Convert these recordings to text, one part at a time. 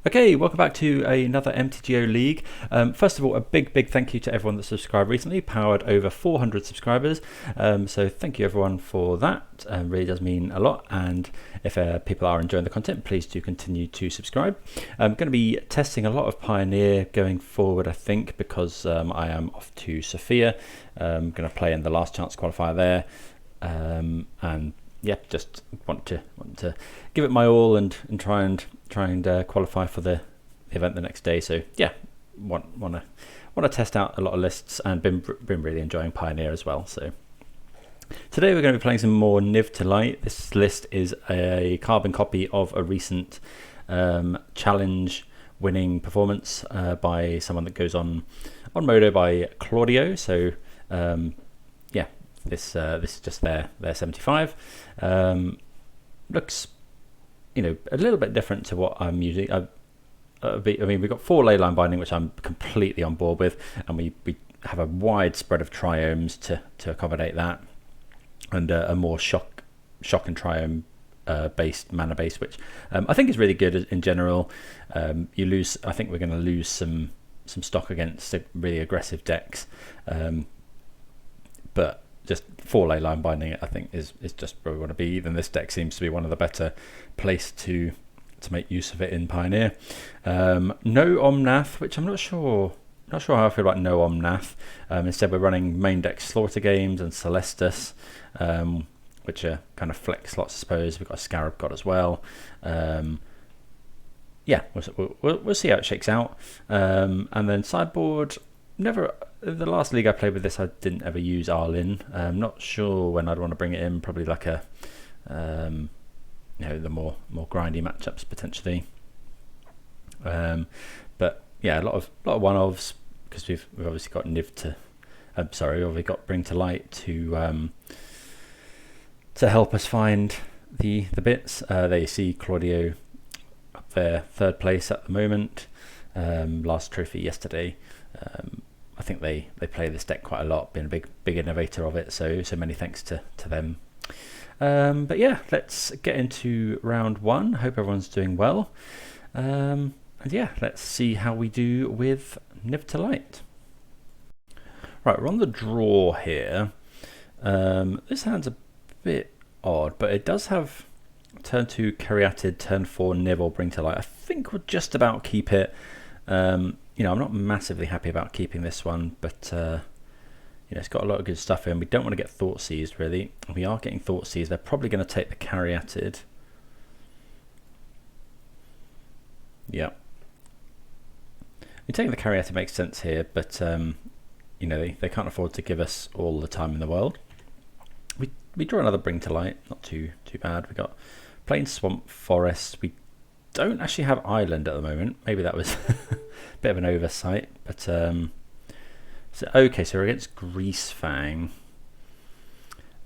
Okay, welcome back to another MTGO League. First of all, a big thank you to everyone that subscribed recently, powered over 400 subscribers. So thank you everyone for that, really does mean a lot. And if people are enjoying the content, please do continue to subscribe. I'm going to be testing a lot of Pioneer going forward, I think, because I am off to Sofia. I'm going to play in the last chance qualifier there. And yeah, just want to give it my all and try and qualify for the event the next day. So yeah, want to test out a lot of lists, and been really enjoying Pioneer as well. So today we're going to be playing some more Niv-Mizzet. This list is a carbon copy of a recent challenge winning performance by someone that goes on Modo by Caludioh. So yeah, this is just their 75. Looks, you know, a little bit different to what I'm using. I mean, we've got 4 Leyline Binding, which I'm completely on board with, and we have a wide spread of triomes to accommodate that, and a more shock and triome based mana base, which I think is really good in general. You lose, I think we're going to lose some stock against really aggressive decks, but just 4 Leyline Binding, I think, is just where we want to be. Even this deck seems to be one of the better placed to make use of it in Pioneer. No Omnath, which I'm not sure how I feel about no Omnath. Instead, we're running main deck Slaughter Games and Celestus, which are kind of flex slots, I suppose. We've got a Scarab God as well. Yeah, we'll see how it shakes out. And then sideboard, never. The last league I played with this, I didn't ever use Arlinn. I'm not sure when I'd want to bring it in. Probably like a, you know, the more grindy matchups potentially. But yeah, a lot of one-offs, because we've obviously got Niv to, we've got Bring to Light to help us find the bits. There you see Claudio up there, 3rd place at the moment. Last trophy yesterday. I think they play this deck quite a lot, been a big innovator of it, so many thanks to them. But yeah, let's get into round 1. Hope everyone's doing well. And yeah, let's see how we do with Niv-Mizzet. Right, we're on the draw here. This hand's a bit odd, but it does have turn 2 Caryatid, turn 4 Niv or Bring to Light. I think we'll just about keep it. You know, I'm not massively happy about keeping this one, but you know, it's got a lot of good stuff in. We don't want to get Thought Seized, really. We are getting Thought Seized. They're probably going to take the Caryatid. Yeah. Taking the Caryatid makes sense here, but you know, they can't afford to give us all the time in the world. We draw another Bring to Light, not too bad. We got Plain Swamp Forest. We don't actually have Island at the moment. Maybe that was a bit of an oversight, but so okay, so we're against Greasefang.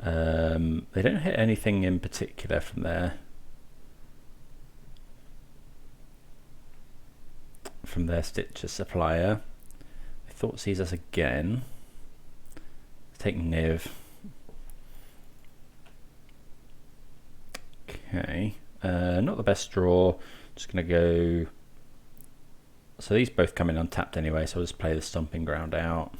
They don't hit anything in particular from there. From their Stitcher Supplier. I thought sees us again. Take Niv. Okay, not the best draw. Just going to go. So these both come in untapped anyway, so I'll just play the Stomping Ground out.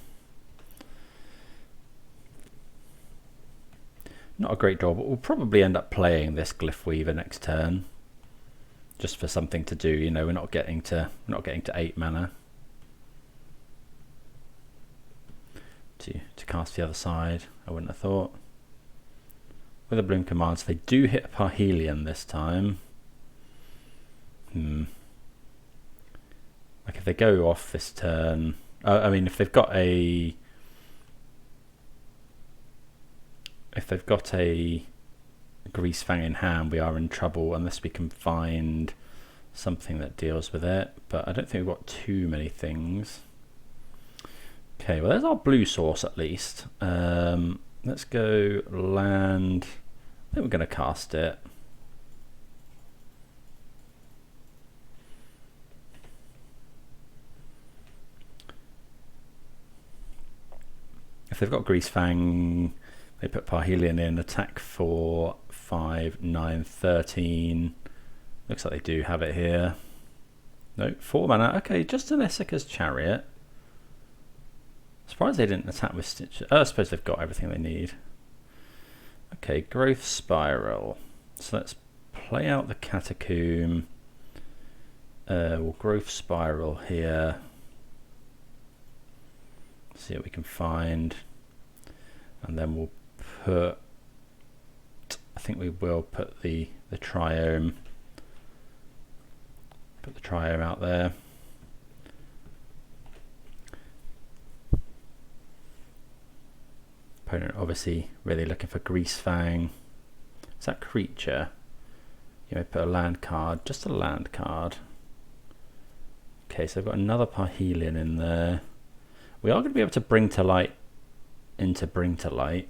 Not a great draw, but we'll probably end up playing this Glyphweaver next turn, just for something to do. You know, we're not getting to 8 mana to cast the other side. I wouldn't have thought. With a Bloom Commands, they do hit a Parhelion this time. Like if they go off this turn, I mean, if they've got a Greasefang in hand, we are in trouble unless we can find something that deals with it. But I don't think we've got too many things. Okay, well there's our blue source at least. Let's go land. I think we're going to cast it. If they've got Greasefang, they put Parhelion in, attack for 5, 9, 13. Looks like they do have it here. No, 4 mana. Okay, just an Essica's Chariot. Surprised they didn't attack with Stitch. I suppose they've got everything they need. Okay, Growth Spiral. So let's play out the Catacomb. We'll Growth Spiral here. See what we can find. And then we'll put... I think we will put the Triome. Put the Triome out there. Opponent obviously really looking for Greasefang. Is that creature? You may put a land card, just a land card. Okay, so I've got another Parhelion in there. We are going to be able to Bring to Light into Bring to Light.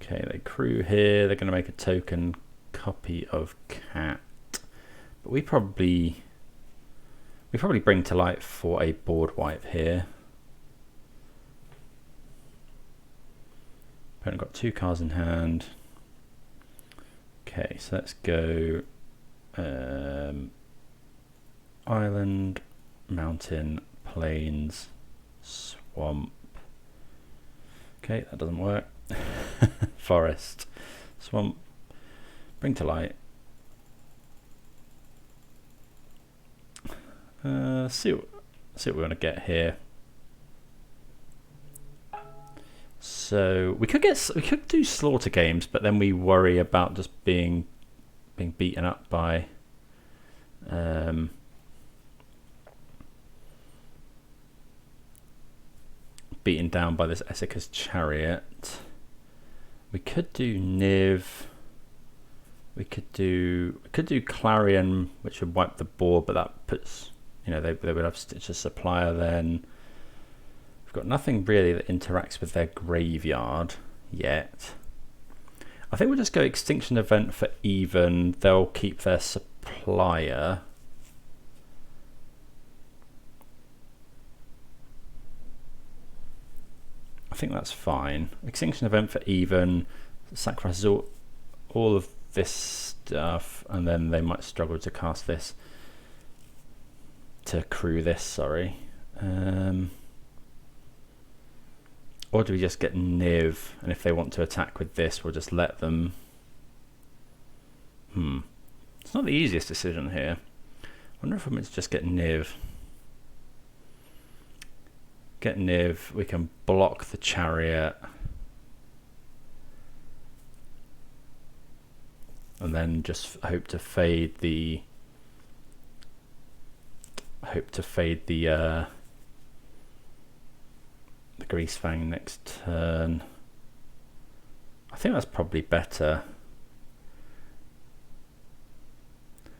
Okay, they crew here. They're going to make a token copy of Cat. But we probably Bring to Light for a board wipe here. Opponent got 2 cards in hand. Okay, so let's go Island, Mountain, Plains, Swamp. Okay, that doesn't work. Forest, Swamp, Bring to Light. See what we want to get here. So we could do Slaughter Games, but then we worry about just being beaten up by beaten down by this Essica's Chariot. We could do Niv. We could do Clarion, which would wipe the board, but that puts, you know, they would have Stitcher's Supplier then. We've got nothing really that interacts with their graveyard yet. I think we'll just go Extinction Event for even. They'll keep their Supplier. I think that's fine. Extinction Event for even. Sacrifices all of this stuff, and then they might struggle to cast this, to crew this, sorry. Or do we just get Niv, and if they want to attack with this, we'll just let them. It's not the easiest decision here. I wonder if I'm going to just get Niv. Get Niv, we can block the Chariot. And then just hope to fade the Greasefang next turn. I think that's probably better.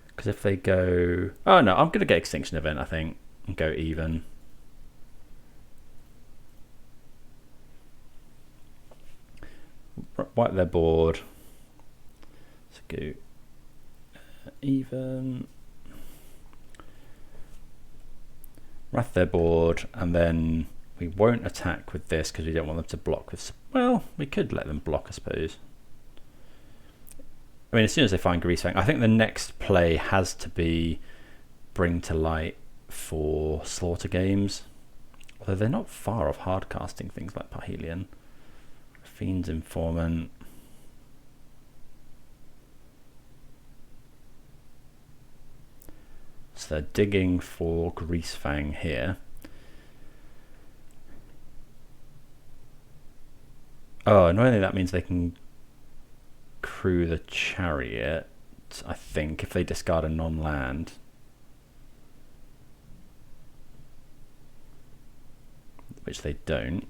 Because if they go... Oh no, I'm going to get Extinction Event, I think, and go even. Wipe their board. Let's go even. Wrath their board, and then we won't attack with this because we don't want them to block with... Well, we could let them block, I suppose. I mean, as soon as they find Greasefang, I think the next play has to be Bring to Light for Slaughter Games. Although they're not far off hard casting things like Parhelion. Fiend's Informant. So they're digging for Greasefang here. Oh, annoyingly that means they can crew the Chariot, I think, if they discard a non-land. Which they don't.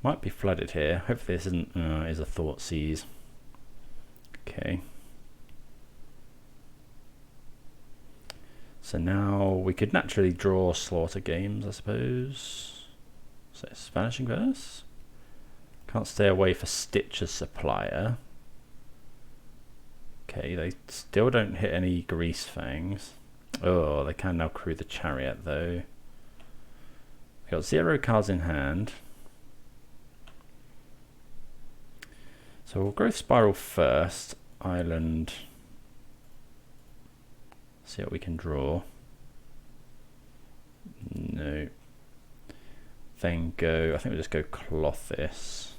Might be flooded here. Hopefully this isn't is a Thoughtseize. Okay. So now we could naturally draw Slaughter Games, I suppose. So it's Vanishing Verse. Can't stay away for Stitcher's Supplier. Okay, they still don't hit any Greasefangs. Oh, they can now crew the Chariot though. They got 0 cards in hand. So we'll Growth Spiral first. island. See what we can draw. No. Then go, I think we'll just go Klothys.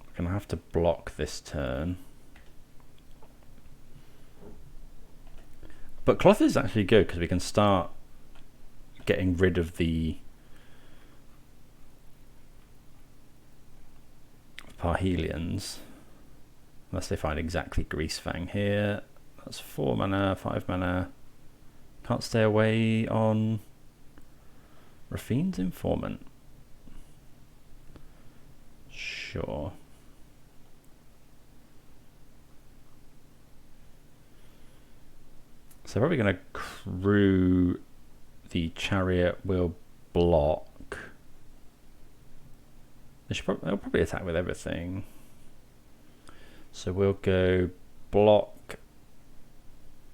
We're going to have to block this turn. But Klothys is actually good because we can start getting rid of the Parhelions. Unless they find exactly Greasefang here. That's 4 mana, 5 mana. Can't stay away on Rafine's Informant. Sure. So probably going to crew the Chariot will block. They'll probably attack with everything. So we'll go block.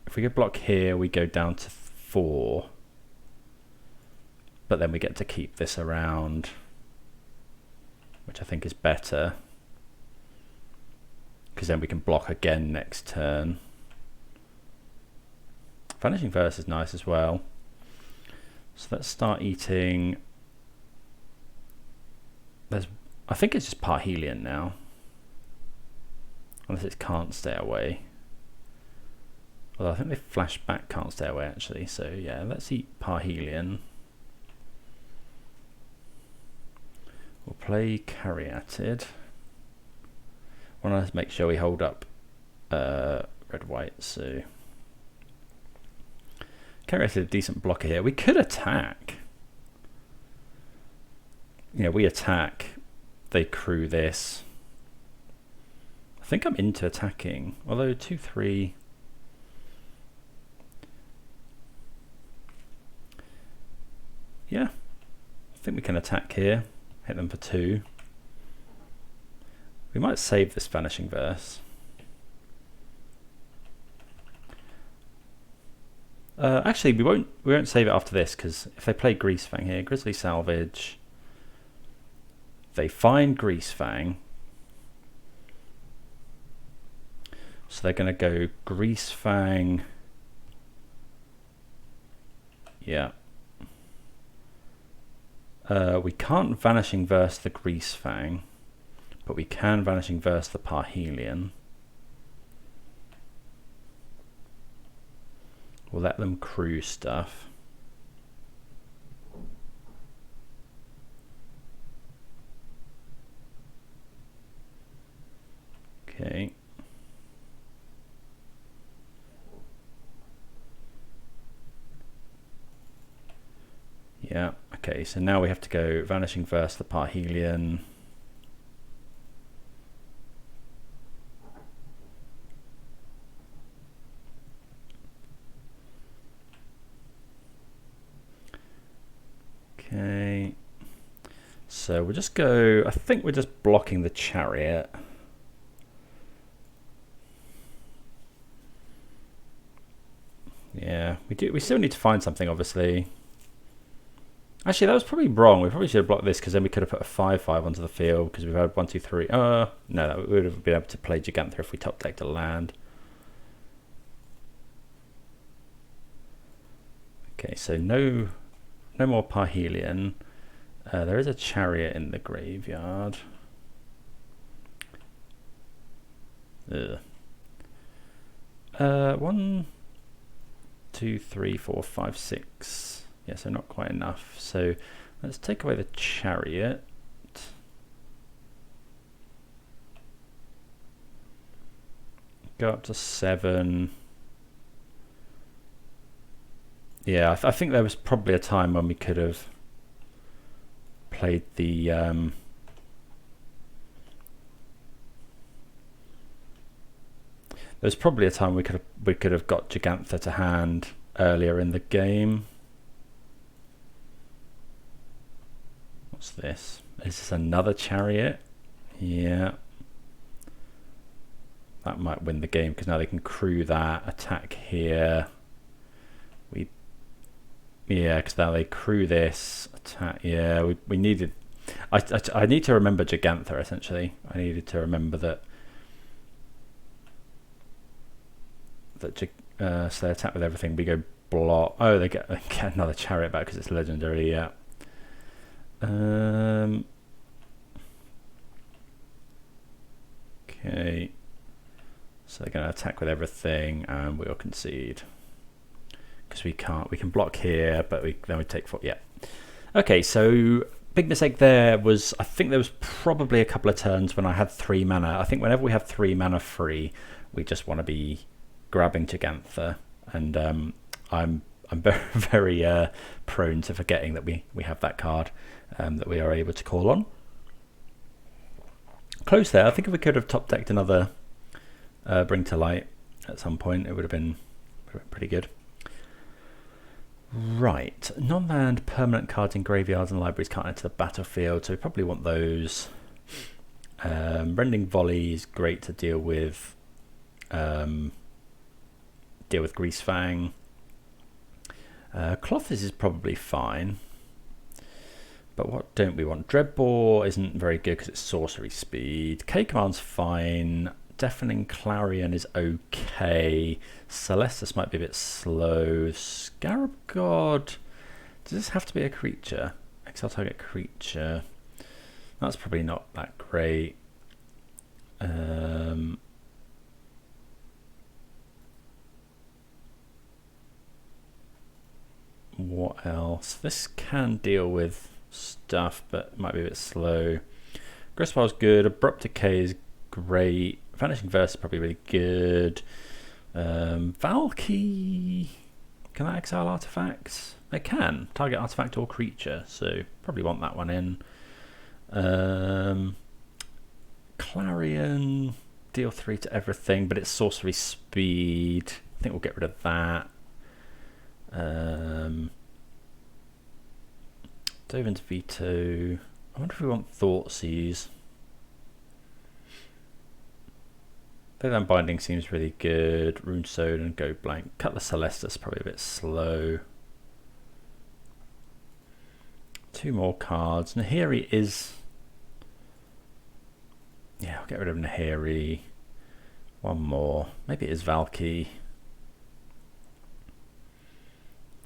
If we go block here, we go down to 4. But then we get to keep this around, which I think is better. Because then we can block again next turn. Vanishing Verse is nice as well. So let's start eating. I think it's just Parhelion now. Unless it can't stay away. Although I think they flash back can't stay away actually. So yeah, let's eat Parhelion. We'll play Caryatid. Want to make sure we hold up red-white. So Caryatid, a decent blocker here. We could attack. Yeah, we attack. They crew this. I think I'm into attacking. Although 2-3. Yeah, I think we can attack here. Hit them for 2. We might save this Vanishing Verse. Actually, we won't save it after this, because if they play Greasefang here, Grizzly Salvage, they find Greasefang, so they're going to go Greasefang. Yeah. We can't Vanishing Verse the Greasefang, but we can Vanishing Verse the Parhelion. We'll let them crew stuff. Okay. Yeah, okay, so now we have to go Vanishing Verse the Parhelion. Okay, so we'll just go, I think we're just blocking the Chariot. Yeah, we still need to find something, obviously. Actually, that was probably wrong. We probably should have blocked this, because then we could have put a 5/5 onto the field, because we've had 1, 2, 3. No, we would have been able to play Gigantha if we top decked a land. Okay, so no more Parhelion. There is a Chariot in the graveyard. Ugh. 1, 2, 3, 4, 5, 6. Yeah, so not quite enough. So let's take away the Chariot. Go up to 7. Yeah, I think there was probably a time when we could have played the there's probably a time we could have got Gigantha to hand earlier in the game. What's this? Is this another Chariot? Yeah. That might win the game, because now they can crew that, attack here. Yeah, because now they crew this, attack. Yeah, we needed. I need to remember Gigantha, essentially. I needed to remember that so they attack with everything. We go block. Oh, they get another chariot back because it's legendary. Yeah. Okay. So they're going to attack with everything, and we'll concede because we can't. We can block here, but then we take 4. Yeah. Okay. So big mistake there was, I think there was probably a couple of turns when I had 3 mana. I think whenever we have 3 mana free, we just want to be grabbing Gigantha, and I'm very, very prone to forgetting that we have that card that we are able to call on. Close there. I think if we could have top decked another Bring to Light at some point, it would have been pretty good. Right, non-land permanent cards in graveyards and libraries can't enter the battlefield, so we probably want those. Rending Volley is great to deal with. Greasefang. Klothys is probably fine, but what don't we want? Dreadbore isn't very good because it's sorcery speed. K-Command's fine. Deafening Clarion is okay. Celestus might be a bit slow. Scarab God. Does this have to be a creature? Exile target creature. That's probably not that great. What else? This can deal with stuff, but it might be a bit slow. Gristmile's good. Abrupt Decay is great. Vanishing Verse is probably really good. Valky. Can that exile artifacts? It can. Target artifact or creature, so probably want that one in. Clarion. Deal 3 to everything, but it's sorcery speed. I think we'll get rid of that. Dovin's Veto. I wonder if we want Thoughtseize. Leyline Binding seems really good. Runestone and Go Blank. Cutlass Celestus probably a bit slow. 2 more cards. Nahiri is... Yeah, I'll get rid of Nahiri. 1 more. Maybe it is Valky.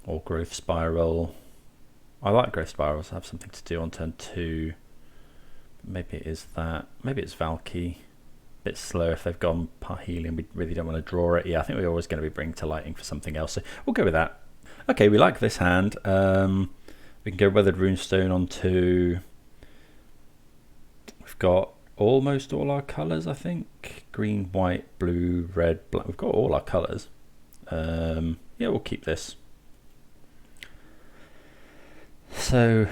Or Growth Spiral. I like Growth Spirals. I have something to do on turn 2. Maybe it is that. Maybe it's Valky. Bit slow if they've gone Parhelion. We really don't want to draw it. Yeah, I think we're always going to be bringing to lighting for something else. So we'll go with that. Okay, we like this hand. We can go Weathered Runestone on 2. We've got almost all our colours, I think. Green, white, blue, red, black. We've got all our colours. Yeah, we'll keep this. So I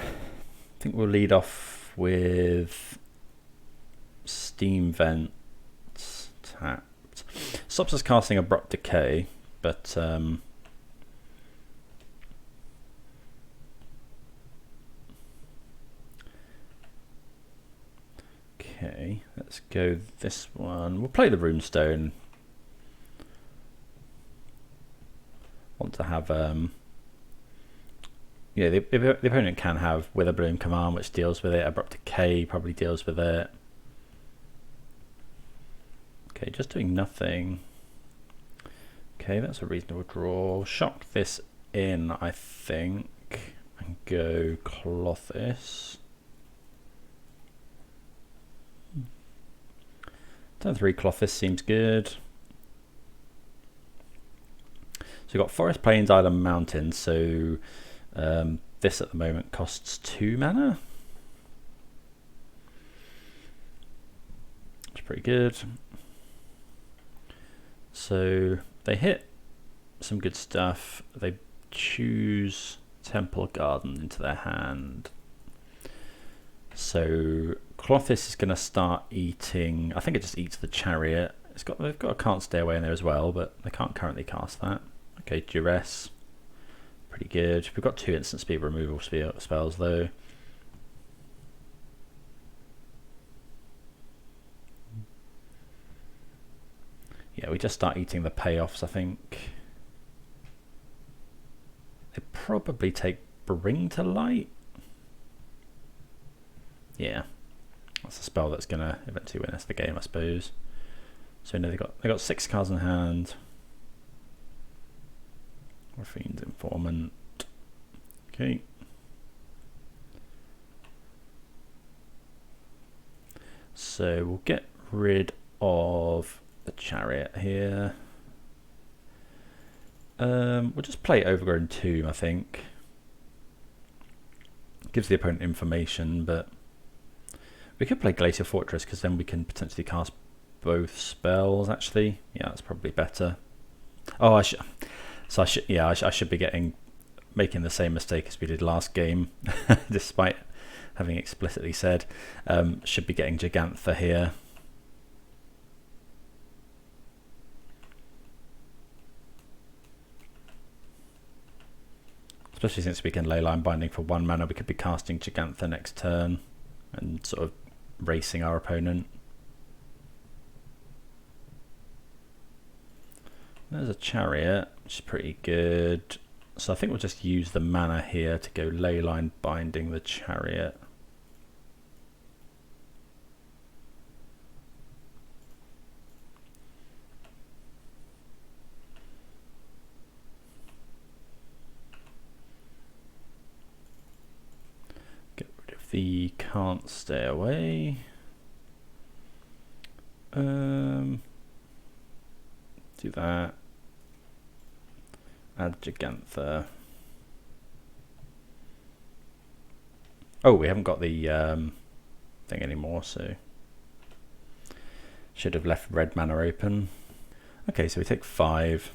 think we'll lead off with Steam Vents tapped. Stops us casting Abrupt Decay, but okay, let's go this one. We'll play the Runestone. Want to have yeah, the opponent can have Witherbloom Command, which deals with it. Abrupt Decay probably deals with it. Okay, just doing nothing. Okay, that's a reasonable draw. Shock this in, I think, and go Klothys. Turn 3 Klothys seems good. So we've got Forest, Plains, Island, Mountains. So this at the moment costs 2 mana. It's pretty good. So they hit some good stuff. They choose Temple Garden into their hand. So Klothys is going to start eating. I think it just eats the Chariot. They've got a Can't Stay Away in there as well, but they can't currently cast that. Okay, Duress. Pretty good. We've got 2 instant speed removal spells though. Yeah, we just start eating the payoffs, I think. They probably take Bring to Light. Yeah, that's a spell that's gonna eventually win us the game, I suppose. So no, they got 6 cards in hand. Fiend's Informant. Okay. So we'll get rid of the Chariot here. We'll just play Overgrown Tomb, I think. Gives the opponent information, but we could play Glacial Fortress because then we can potentially cast both spells. Actually, yeah, that's probably better. Oh, I should be making the same mistake as we did last game, despite having explicitly said should be getting Gigantha here. Especially since we can Leyline Binding for 1 mana, we could be casting Gigantha next turn and sort of racing our opponent. There's a Chariot, which is pretty good. So I think we'll just use the mana here to go Leyline Binding the Chariot. Get rid of the Can't Stay Away. Do that. Add Gigantha. Oh, we haven't got the thing anymore, so should have left red mana open. Okay, so we take 5.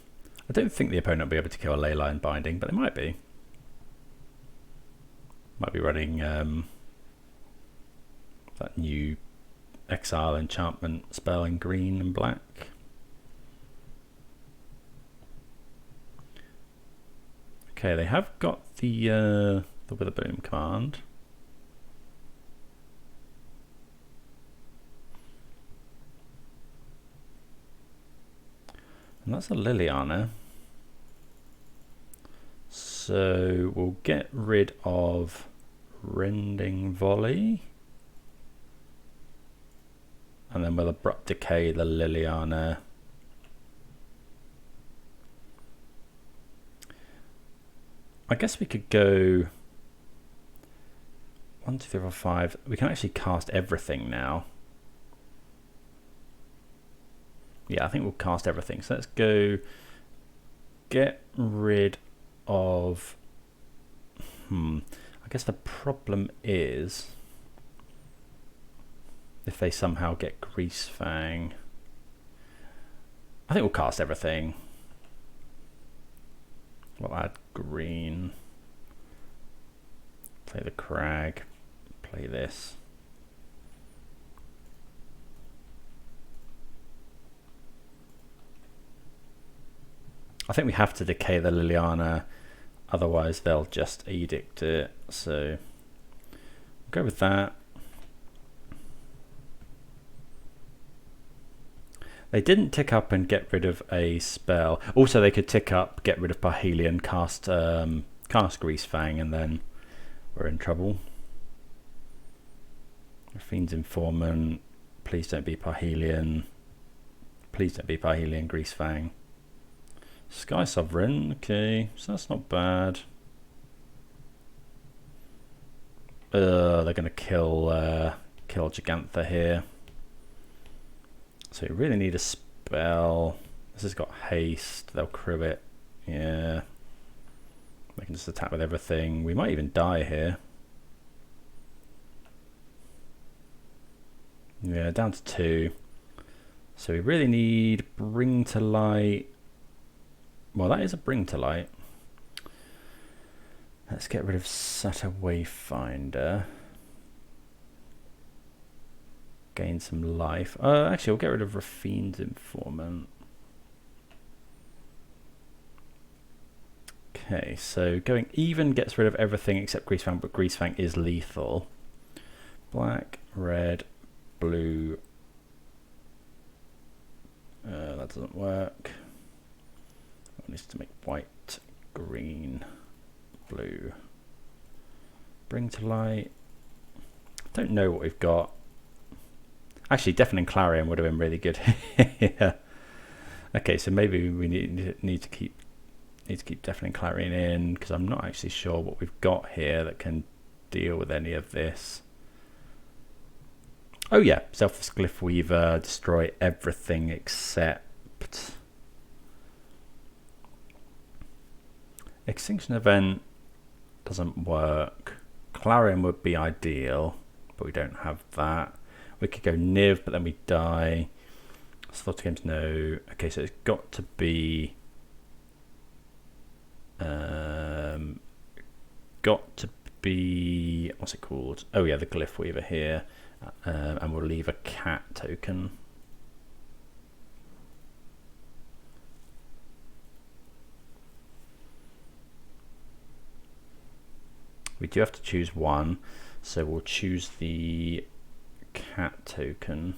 I don't think the opponent will be able to kill a Leyline Binding, but they might be. Might be running that new Exile enchantment spell in green and black. Okay, they have got the Witherboom command. And that's a Liliana. So we'll get rid of Rending Volley. And then we'll Abrupt Decay the Liliana. I guess we could go 1, 2, 3, 4, 5. We can actually cast everything now. Yeah, I think we'll cast everything. So let's go get rid of... I guess the problem is if they somehow get Greasefang. I think we'll cast everything. We'll add green. Play the Crag. Play this. I think we have to decay the Liliana, otherwise they'll just edict it. So we'll go with that. They didn't tick up and get rid of a spell. Also, they could tick up, get rid of Parhelion, cast Greasefang, and then we're in trouble. Fiend's Informant. Please don't be Parhelion. Please don't be Parhelion, Greasefang. Sky Sovereign. Okay, so that's not bad. They're going to kill Gigantha here. So you really need a spell. This has got haste. They'll crew it. Yeah. They can just attack with everything. We might even die here. Yeah, down to 2. So we really need Bring to Light. Well, that is a Bring to Light. Let's get rid of Sata Wayfinder. Gain some life. Actually, we'll get rid of Rafine's Informant. Okay, so going even gets rid of everything except Greasefang, but Greasefang is lethal. Black, red, blue. That doesn't work. It needs to make white, green, blue. Bring to Light. Don't know what we've got. Actually, Deafening Clarion would have been really good. Yeah. Okay, so maybe we need to keep Deafening Clarion in, because I'm not actually sure what we've got here that can deal with any of this. Oh yeah, Selfless Glyphweaver, destroy everything except Extinction Event doesn't work. Clarion would be ideal, but we don't have that. We could go Niv, but then we die. Slaughter Games, no. Okay, so it's got to be what's it called? Oh yeah, the Glyphweaver here, and we'll leave a cat token. We do have to choose one, so we'll choose the cat token.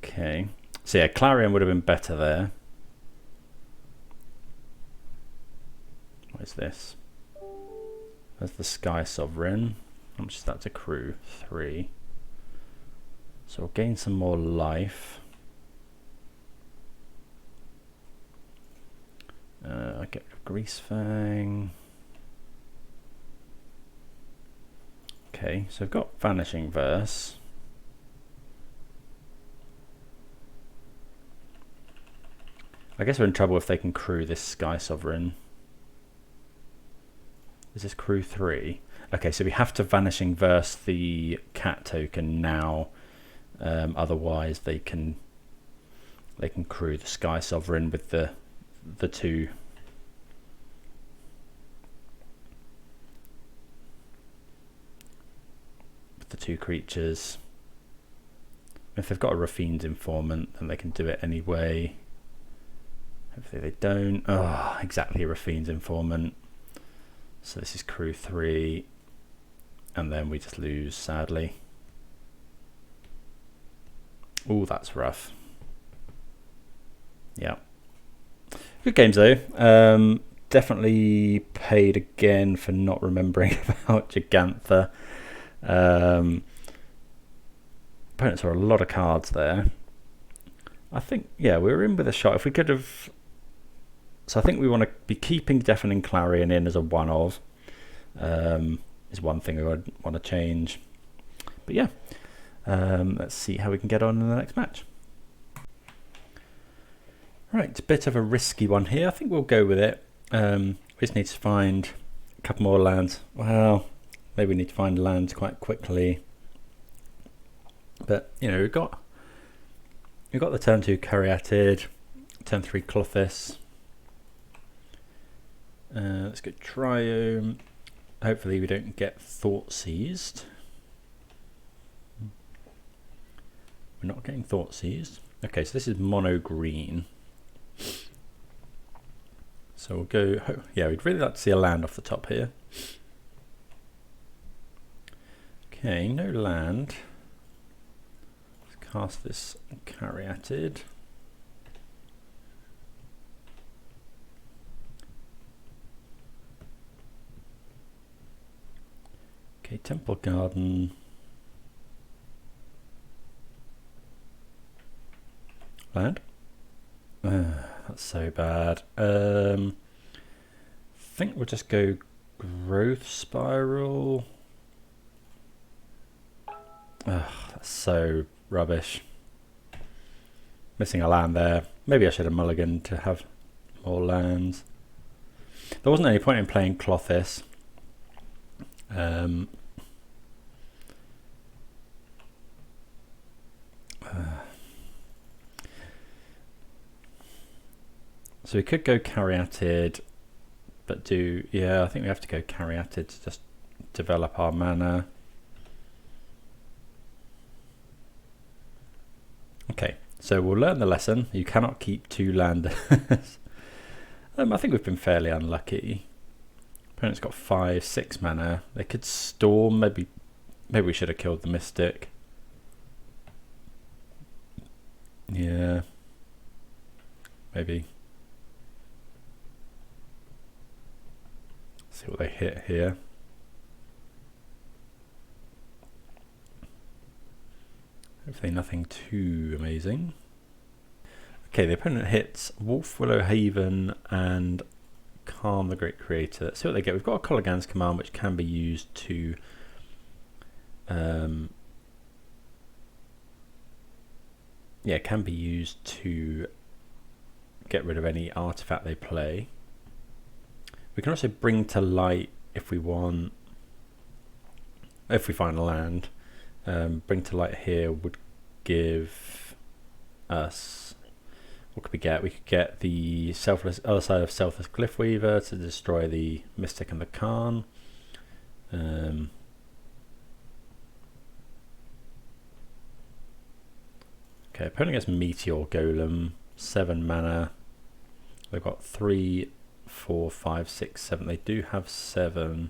Okay, so yeah, Clarion would have been better there. What is this? There's the Sky Sovereign. How much is that to accrue? 3. So we'll gain some more life. I get Greasefang. Okay, so I've got Vanishing Verse. I guess we're in trouble if they can crew this Sky Sovereign. Is this crew 3? Okay, so we have to Vanishing Verse the cat token now. Otherwise they can crew the Sky Sovereign with the two creatures. If they've got a Raffine's Informant, then they can do it anyway. Hopefully they don't. Oh, exactly, Raffine's Informant. So this is crew 3, and then we just lose, sadly. Oh, that's rough. Yeah. Good games though. Definitely paid again for not remembering about Gigantha. Opponents are a lot of cards there. I think, yeah, we were in with a shot. If we could have... So I think we want to be keeping Deafening Clarion in as a one-of. Is one thing we would want to change. But yeah, let's see how we can get on in the next match. Right, a bit of a risky one here. I think we'll go with it. We just need to find a couple more lands. Well, maybe we need to find lands quite quickly. But, you know, we've got the turn 2 Caryatid, turn 3 Klothys. Let's go Triome. Hopefully we don't get Thought Seized. We're not getting Thought Seized. Okay, so this is mono green. So we'll go, yeah, we'd really like to see a land off the top here. Okay, no land. Let's cast this Caryatid. Okay, Temple Garden. Land. That's so bad. I think we'll just go Growth Spiral. That's so rubbish. Missing a land there. Maybe I should have mulliganed to have more lands. There wasn't any point in playing Klothys. So we could go Caryatid, but yeah, I think we have to go Caryatid to just develop our mana. Okay, so we'll learn the lesson. You cannot keep 2 landers. I think we've been fairly unlucky. Opponent's got 5, 6 mana. They could Storm. Maybe we should have killed the Mystic. Yeah. Maybe. See what they hit here. Hopefully nothing too amazing. Okay, the opponent hits Wolf, Willow Haven, and Calm the Great Creator. Let's see what they get. We've got a Kolaghan's Command, which can be used to can be used to get rid of any artifact they play. We can also bring to light if we want, if we find a land. Bring to light here would give us, what could we get? We could get the other side of Selfless Glyphweaver to destroy the Mystic and the Khan. Okay, opponent gets Meteor Golem, 7 mana. They've got 3, 4, 5, 6, 7. They do have 7.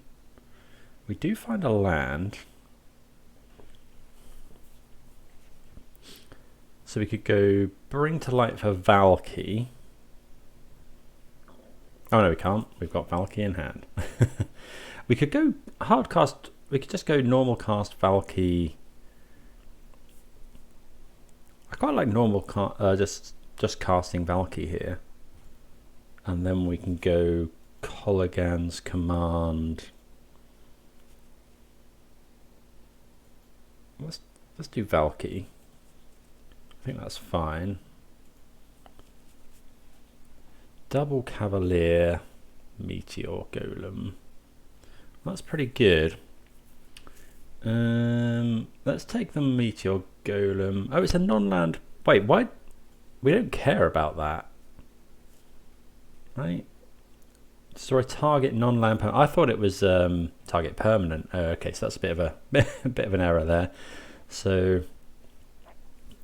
We do find a land. So we could go Bring to Light for Valky. Oh no, we can't. We've got Valky in hand. We could go hard cast. We could just go normal cast Valky. I quite like normal just casting Valky here, and then we can go Kolaghan's Command. Let's do Valky. I think that's fine. Double Cavalier, Meteor Golem. That's pretty good. Let's take the Meteor Golem. Oh, it's a non-land. Wait, why? We don't care about that, right? Destroy target non-land permanent. I thought it was target permanent. Oh, okay, so that's a bit of a bit of an error there. So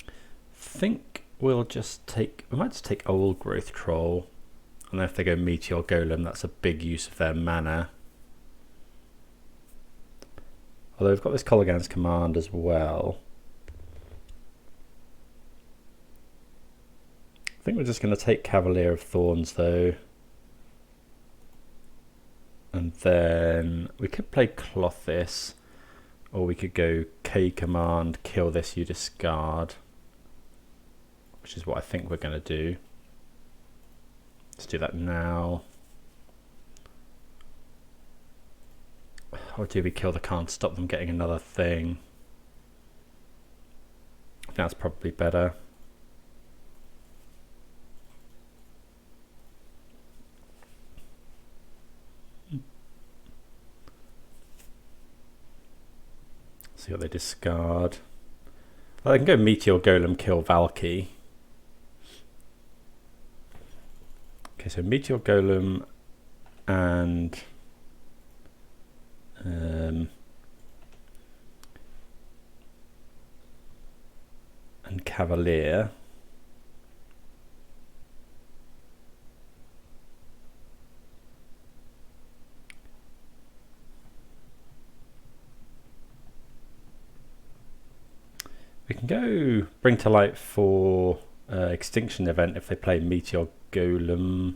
I think we'll just take. We might just take Old Growth Troll, and then if they go Meteor Golem, that's a big use of their mana. Although we've got this Kolaghan's Command as well. I think we're just going to take Cavalier of Thorns though. And then we could play Klothys, or we could go K Command, kill this, you discard. Which is what I think we're going to do. Let's do that now. Or do we kill the Khan, stop them getting another thing? I think that's probably better. See what they discard. Well, they can go Meteor Golem, kill Valky. Okay, so Meteor Golem and Cavalier. We can go Bring to Light for Extinction Event if they play Meteor Golem.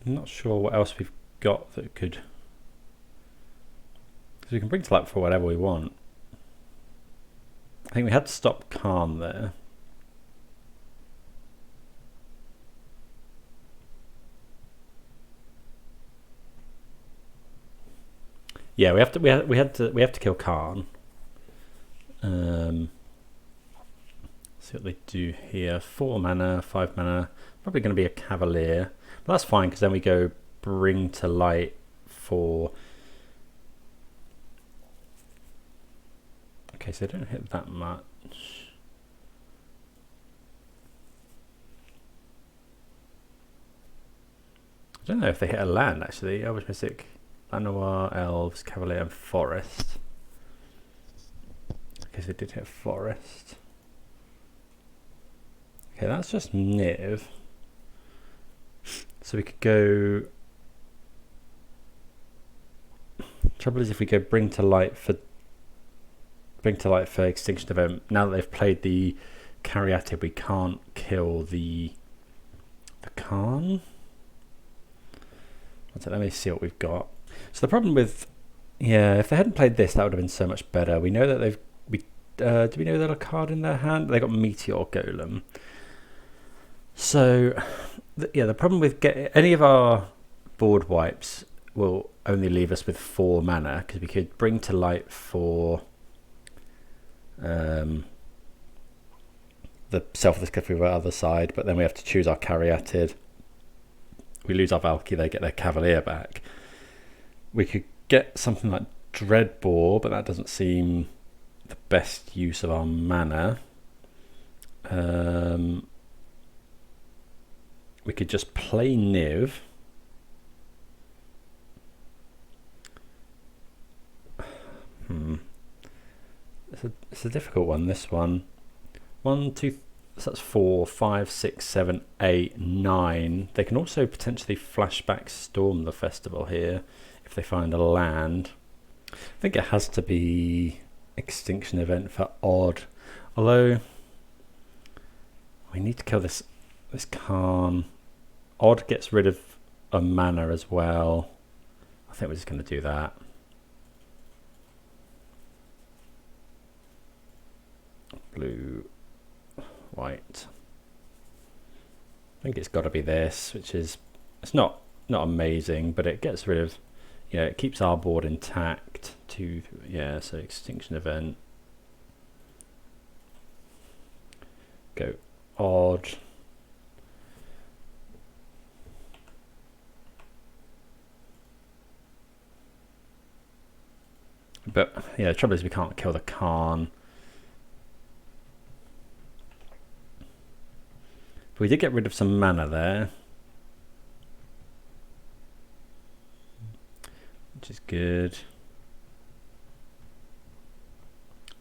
I'm not sure what else we've got that could. Because we can Bring to Light for whatever we want. I think we had to stop Khan there. Yeah, we have to kill Khan. See what they do here. 4 mana, 5 mana. Probably going to be a Cavalier. But that's fine because then we go Bring to Light for. Okay, so they don't hit that much. I don't know if they hit a land actually. Elvish Mystic, Llanowar, Elves, Cavalier, and Forest. Okay, so they did hit Forest. Okay, that's just Niv. So we could go. Trouble is, if we go Bring to Light for Bring to Light for Extinction Event. Now that they've played the Caryatid, we can't kill the Khan. Let me see what we've got. So the problem with, yeah, if they hadn't played this, that would have been so much better. We know that do we know that a card in their hand? They got Meteor Golem. So, the problem with any of our board wipes will only leave us with 4 mana, because we could Bring to Light for the Selfless Glyphweaver other side, but then we have to choose our Caryatid. We lose our Valkyrie, they get their Cavalier back. We could get something like Dreadbore, but that doesn't seem the best use of our mana. We could just play Niv. It's a difficult one, this one. 1, 2, so that's 4, 5, 6, 7, 8, 9. They can also potentially flashback Storm the Festival here if they find a land. I think it has to be Extinction Event for odd. Although we need to kill this Khan. Odd gets rid of a mana as well. I think we're just going to do that. Blue, white. I think it's got to be this, which is, it's not amazing, but it gets rid of, it keeps our board intact. So Extinction Event. Go odd. But the trouble is we can't kill the Khan. But we did get rid of some mana there, which is good.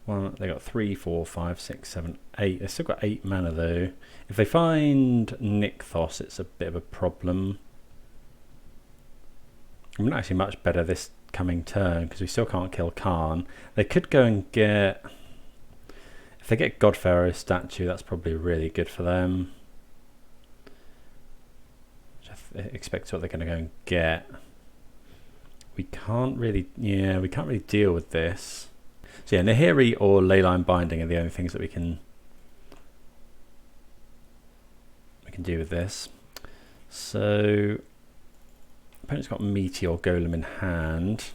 They got 3, 4, 5, 6, 7, 8. They've still got 8 mana though. If they find Nykthos, it's a bit of a problem. I mean, actually much better this coming turn, because we still can't kill Khan. They could go and get, if they get Godpharaoh statue, that's probably really good for them. Expect what they're going to go and get. We can't really deal with this. So Nahiri or Leyline Binding are the only things that we can do with this. So opponent's got Meteor Golem in hand.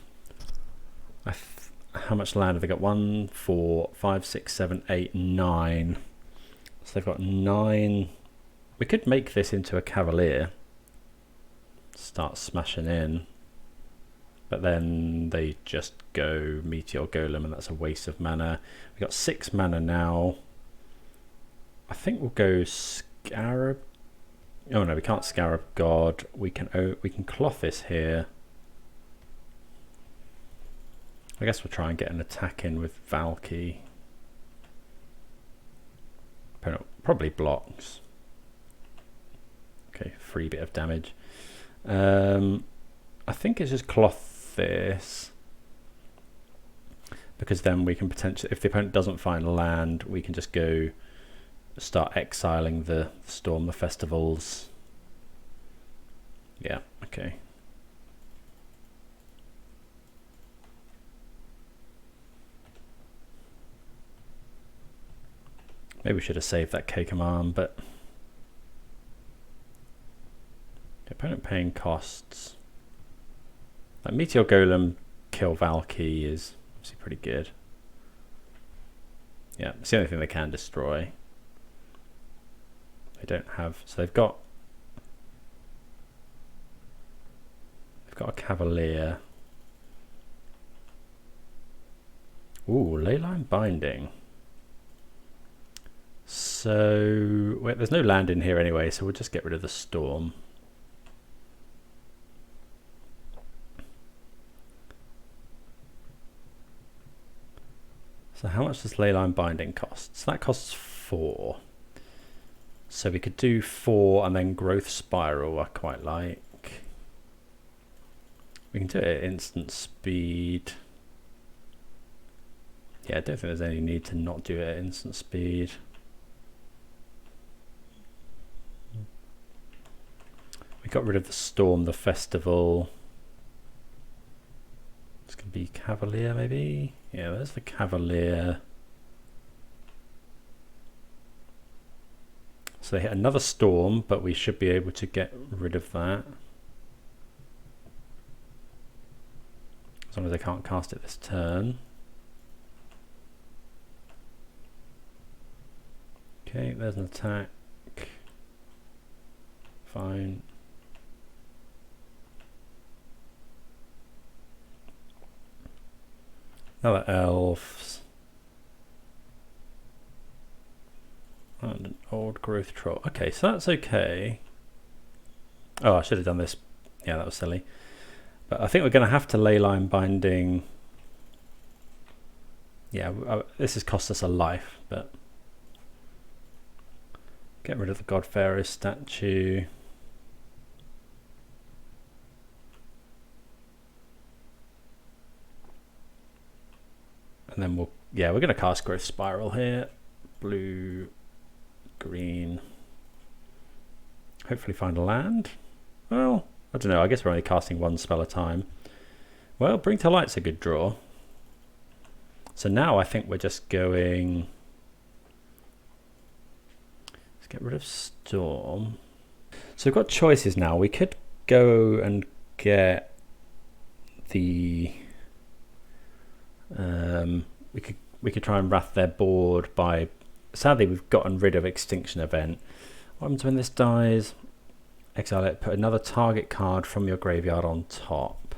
How much land have they got? 1, 4, 5, 6, 7, 8, 9. So they've got 9. We could make this into a Cavalier. Start smashing in, but then they just go Meteor Golem, and that's a waste of mana. We got 6 mana now. I think we'll go Scarab. Oh no, we can't Scarab God. We can Klothys here. I guess we'll try and get an attack in with Valky. Opponent probably blocks. Okay, 3 bit of damage. I think it's just Klothys, because then we can potentially, if the opponent doesn't find land, we can just go start exiling the Storm the Festivals. Yeah, okay. Maybe we should have saved that K command, but opponent paying costs. Like Meteor Golem kill Valky is obviously pretty good. Yeah, it's the only thing they can destroy. They don't have, so they've got a Cavalier. Ooh, Leyline Binding. So wait, there's no land in here anyway, so we'll just get rid of the Storm. So how much does Leyline Binding cost? So that costs 4. So we could do 4 and then Growth Spiral I quite like. We can do it at instant speed. Yeah, I don't think there's any need to not do it at instant speed. We got rid of the Storm, the Festival. It's going to be Cavalier, maybe? Yeah, there's the Cavalier. So they hit another Storm, but we should be able to get rid of that. As long as they can't cast it this turn. Okay, there's an attack. Fine. Another Elves. And an Old Growth Troll. Okay, so that's okay. Oh, I should have done this. Yeah, that was silly. But I think we're going to have to Leyline Binding. Yeah, this has cost us a life, but get rid of the God Pharaoh statue. And then we're going to cast Growth Spiral here. Blue, green. Hopefully find a land. Well, I don't know, I guess we're only casting one spell at a time. Well, Bring to Light's a good draw. So now I think we're just going... Let's get rid of Storm. So we've got choices now. We could go and get the... we could try and wrath their board by... Sadly, we've gotten rid of Extinction Event. What happens when this dies? Exile it, put another target card from your graveyard on top.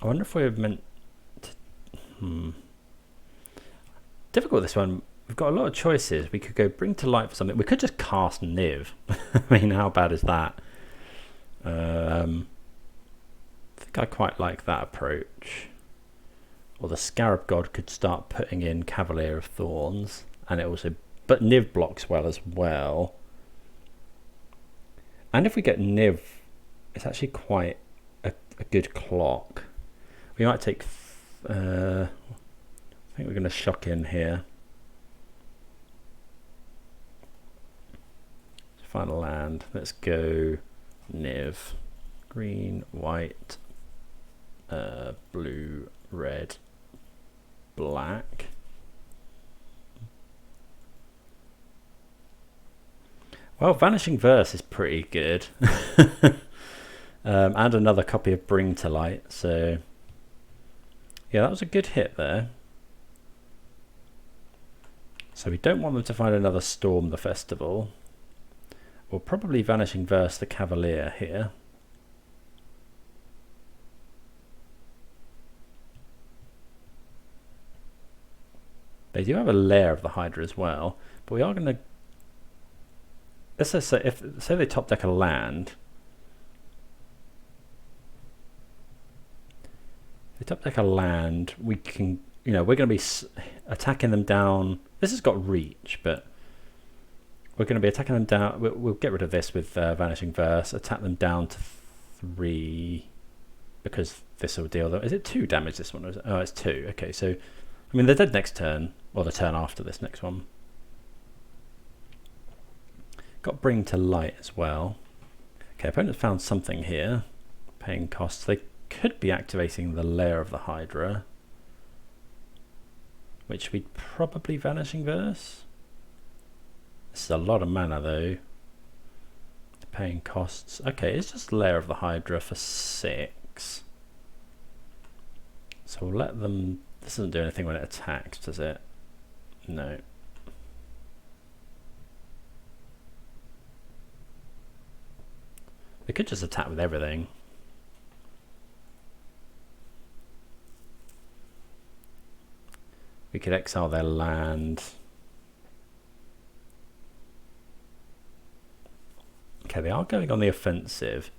I wonder if we're meant to... Difficult this one. We've got a lot of choices. We could go Bring to Light for something. We could just cast Niv. I mean, how bad is that? I think I quite like that approach. Or the Scarab God could start putting in Cavalier of Thorns, and it also, but Niv blocks well as well. And if we get Niv, it's actually quite a good clock. We might take. I think we're going to shock in here. Final land. Let's go Niv. Green, white, blue, red, black. Well, Vanishing Verse is pretty good. And another copy of Bring to Light. So, yeah, that was a good hit there. So we don't want them to find another Storm the Festival. We'll probably Vanishing Verse the Cavalier here. They do have a lair of the Hydra as well, but we are going to... Let's just say, say they top deck a land. If they top deck a land, we can, you know, we're going to be attacking them down. This has got reach, but we're going to be attacking them down. We'll get rid of this with Vanishing Verse, attack them down to 3, because this will deal them. Is it 2 damage this one? Or is it? Oh, it's 2. Okay, so, I mean, they're dead next turn, or the turn after this next one. Got Bring to Light as well. Okay, opponents found something here. Paying costs. They could be activating the Lair of the Hydra, which we'd probably Vanishing Verse. This is a lot of mana though. Paying costs. Okay, it's just Lair of the Hydra for 6. So we'll let them... This doesn't do anything when it attacks, does it? No. They could just attack with everything. We could exile their land. Okay, they are going on the offensive.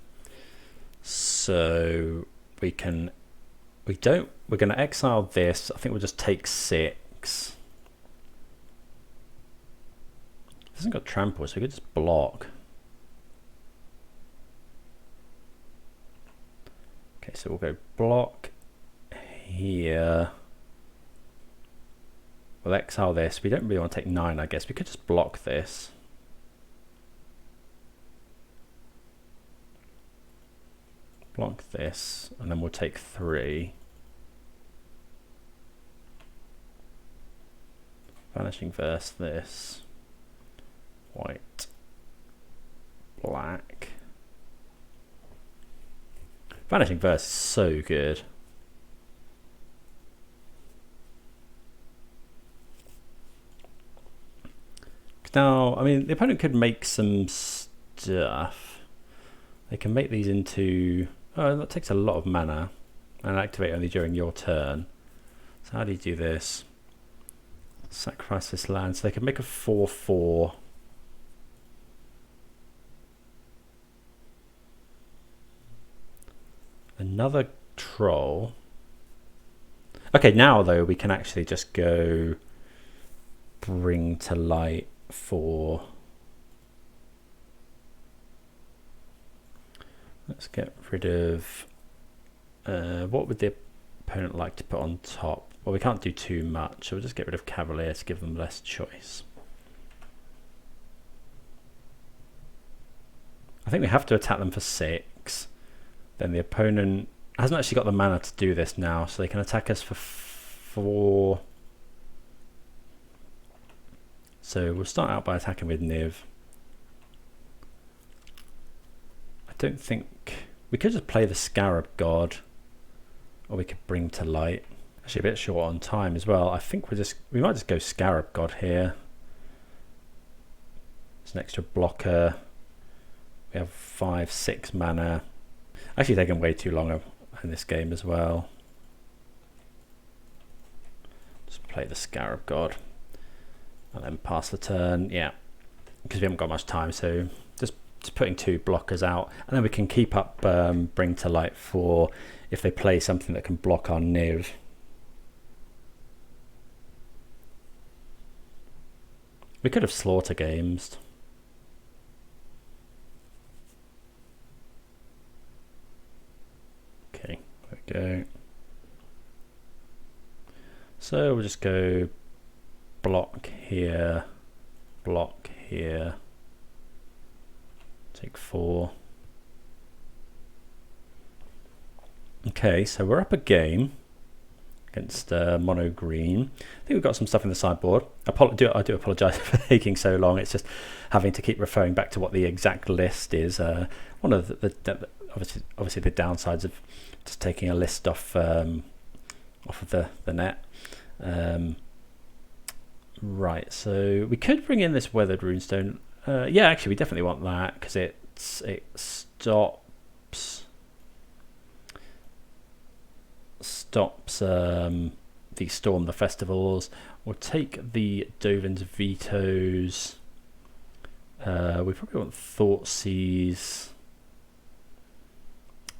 So we can... we're going to exile this. I think we'll just take 6. It hasn't got trample, so we could just block. Okay, so we'll go block here. We'll exile this. We don't really want to take 9, I guess. We could just block this. Block this, and then we'll take 3. Vanishing Verse this. White. Black. Vanishing Verse is so good. Now, I mean, the opponent could make some stuff. They can make these into... Oh, that takes a lot of mana and activate only during your turn. So how do you do this? Sacrifice this land. So they can make a 4/4. Another troll. Okay, now though we can actually just go bring to light for... Let's get rid of... what would the opponent like to put on top? Well, we can't do too much, so we'll just get rid of Cavalier to give them less choice. I think we have to attack them for 6. Then the opponent hasn't actually got the mana to do this now, so they can attack us for 4. So we'll start out by attacking with Niv. I don't think... We could just play the Scarab God, or we could bring to light. Actually a bit short on time as well. I think we might just go Scarab God here. It's an extra blocker. We have 5, 6 mana. Actually taking way too long in this game as well. Just play the Scarab God and then pass the turn. Yeah, because we haven't got much time, so just putting 2 blockers out, and then we can keep up bring to light for if they play something that can block our Niv. We could have Slaughter Games. Okay, there we go. So we'll just go block here, take 4. Okay, so we're up a game against mono green. I think we've got some stuff in the sideboard. I do apologise for taking so long. It's just having to keep referring back to what the exact list is. One of the obviously the downsides of just taking a list off of the net. Right, so we could bring in this Weathered Runestone. Yeah, actually, we definitely want that because it stops the Storm the Festivals. We'll take the Dovin's Vetoes. We probably want Thoughtseize.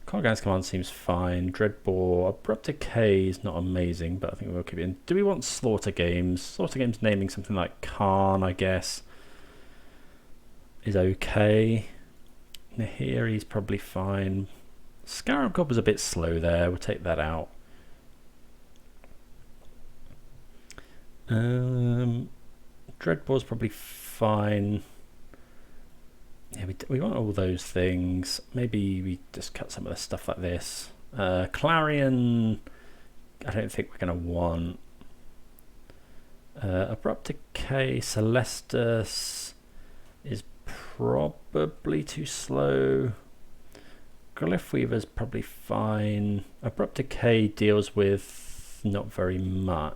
Colgan's Command seems fine. Dreadbore. Abrupt Decay is not amazing, but I think we'll keep it in. Do we want Slaughter Games? Slaughter Games naming something like Khan, I guess, is okay. Nahiri's probably fine. Scarab God was a bit slow there. We'll take that out. Dreadbore's probably fine. Yeah, we want all those things. Maybe we just cut some of the stuff like this. Clarion, I don't think we're going to want. Abrupt Decay, Celestus is probably too slow. Glyphweaver's probably fine. Abrupt Decay deals with not very much.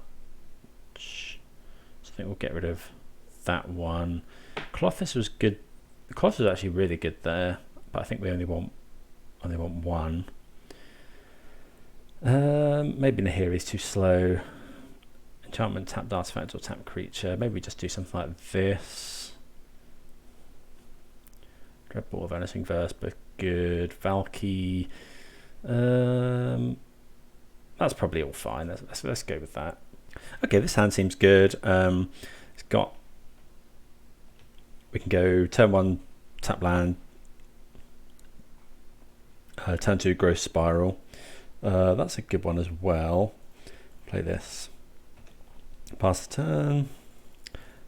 So I think we'll get rid of that one. Klothys was good. Klothys was actually really good there, but I think we only want one. Maybe Nahiri's too slow. Enchantment, tap artifact or tap creature. Maybe we just do something like this. Dreadbore, Vanishing Verse, but good. Valky. That's probably all fine. Let's go with that. Okay, this hand seems good. It's got. We can go turn 1, tap land. Turn 2, Growth Spiral. That's a good one as well. Play this. Pass the turn.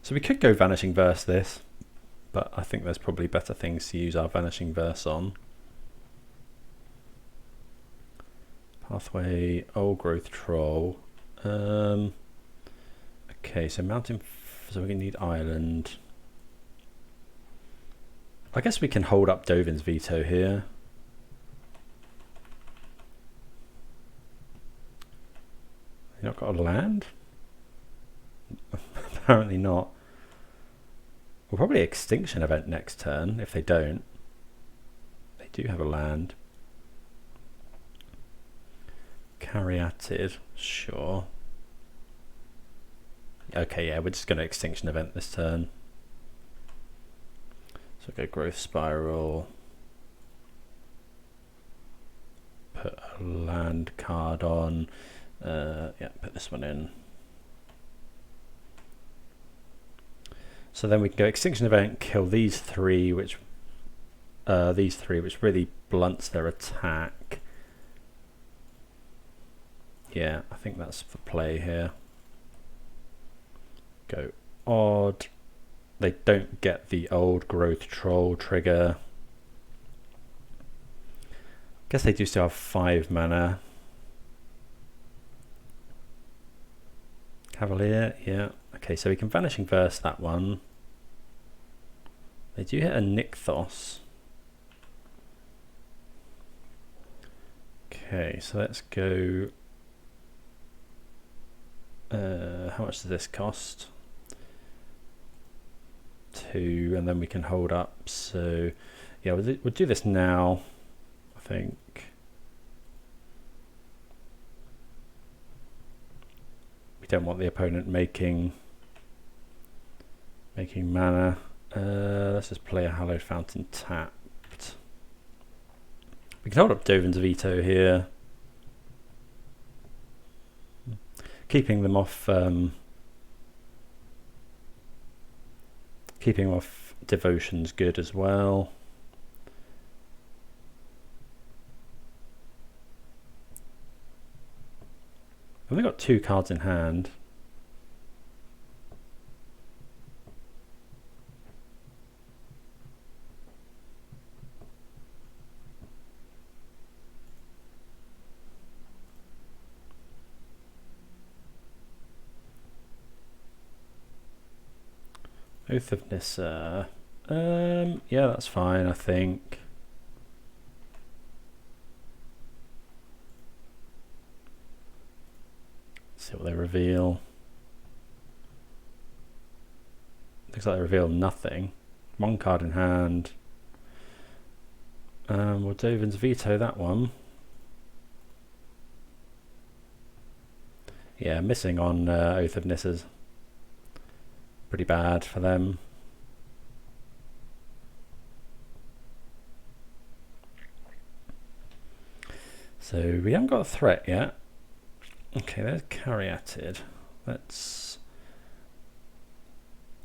So we could go Vanishing Verse this, but I think there's probably better things to use our Vanishing Verse on. Pathway, Old Growth Troll. Okay, so mountain, so we need island. I guess we can hold up Dovin's Veto here. You not got a land? Apparently not. We'll probably Extinction Event next turn if they don't. They do have a land. Caryatid, sure. Okay, yeah, we're just going to Extinction Event this turn. So go Growth Spiral. Put a land card on. Yeah, put this one in. So then we can go Extinction Event, kill these three, which really blunts their attack. Yeah, I think that's the play here. Go odd. They don't get the Old Growth Troll trigger. Guess they do still have 5 mana. Cavalier, yeah. Okay, so we can Vanishing Verse that one. They do hit a Nykthos. Okay, so let's go. How much does this cost? 2, and then we can hold up. So yeah, we'll do this now, I think. We don't want the opponent making mana. Let's just play a Hallowed Fountain tapped. We can hold up Dovin's Veto here, keeping them off. Keeping off Devotion's good as well. I've only got 2 cards in hand. Oath of Nissa. Yeah, that's fine, I think. See what they reveal. Looks like they reveal nothing. 1 card in hand. We'll Dovin's Veto that one. Yeah, missing on Oath of Nissa's. Pretty bad for them. So we haven't got a threat yet. Okay, there's Caryatid. I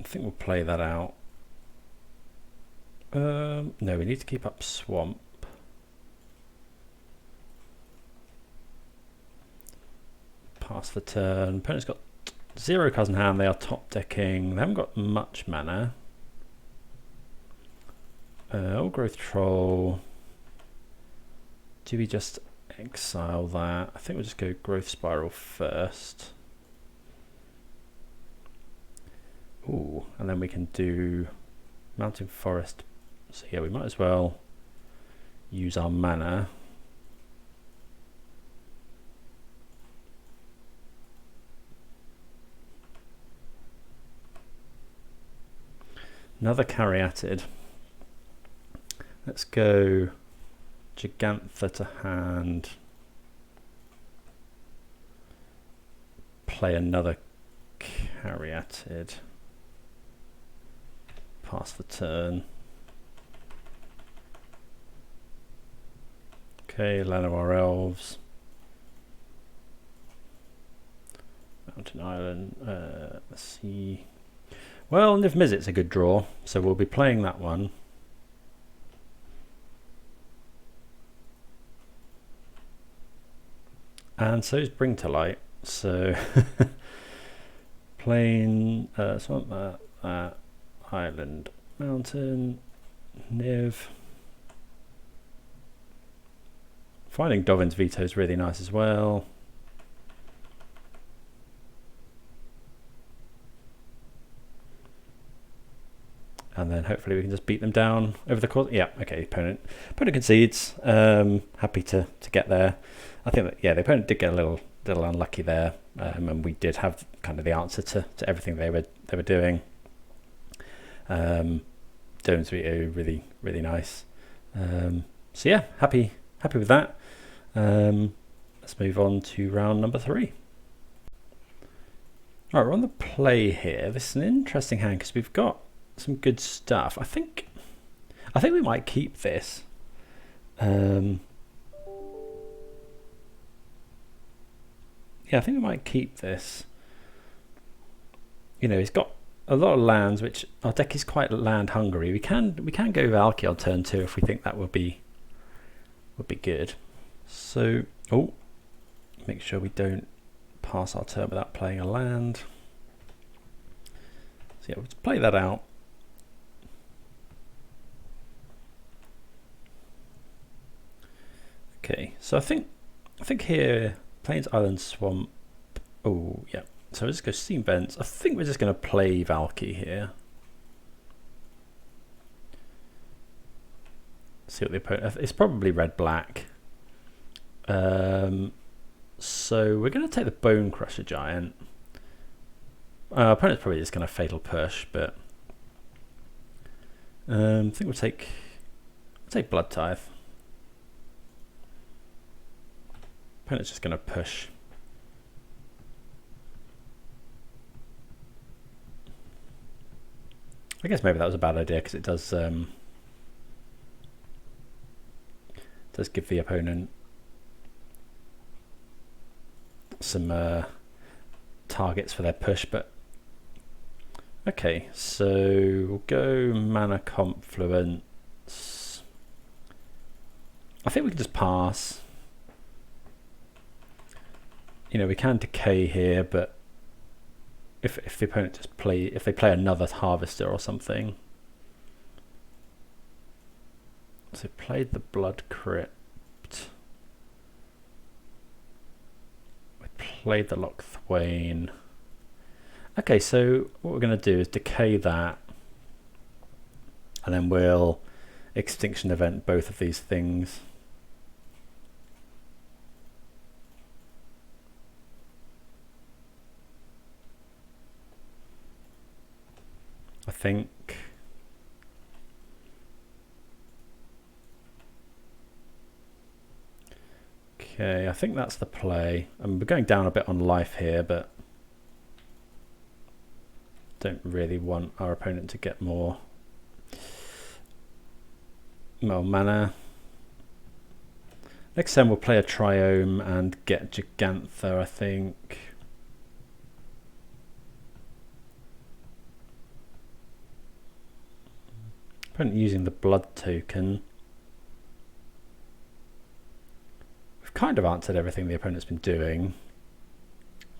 think we'll play that out. No, we need to keep up Swamp. Pass the turn. Opponent's got 0 cards in hand. They are top decking. They haven't got much mana. Old Growth Troll. Do we just exile that? I think we'll just go Growth Spiral first. Ooh, and then we can do Mountain Forest. So yeah, we might as well use our mana. Another Caryatid. Let's go Gigantha to hand. Play another Caryatid. Pass the turn. Okay, land of our elves. Mountain Island. Let's see. Well, Niv-Mizzet's a good draw, so we'll be playing that one. And so is Bring to Light. So plain, swamp, island, mountain, Niv. Finding Dovin's Veto is really nice as well. And then hopefully we can just beat them down over the course. Yeah, okay, opponent concedes. Happy to get there. I think that, yeah, the opponent did get a little unlucky there, and we did have kind of the answer to everything they were doing. Dovin's Veto really nice. So yeah, happy with that. Let's move on to round number 3. All right, we're on the play here. This is an interesting hand because we've got some good stuff. I think we might keep this. Yeah, I think we might keep this. You know, he's got a lot of lands, which our deck is quite land hungry. We can go Valky on turn 2 if we think that would be good. So, make sure we don't pass our turn without playing a land. So yeah, we'll just play that out. Okay, so I think here, Plains, Island, Swamp. Oh, yeah. So let's go Steam Vents. I think we're just going to play Valky here. See what the opponent. It's probably red-black. So we're going to take the Bone Crusher Giant. Our opponent's probably just going to Fatal Push, but I think we'll take Blood Tithe. Opponent's just going to push. I guess maybe that was a bad idea because it does give the opponent some targets for their push, but okay, so we'll go Mana Confluence. I think we can just pass. You know, we can decay here, but if the opponent just play another Harvester or something. So played the Blood Crypt. We played the Lochthwain. Okay, so what we're going to do is decay that, and then we'll Extinction Event both of these things. I think. Okay, I think that's the play. We're going down a bit on life here, but don't really want our opponent to get more mana. Next time we'll play a Triome and get Gigantha, I think. Opponent using the blood token. We've kind of answered everything the opponent's been doing.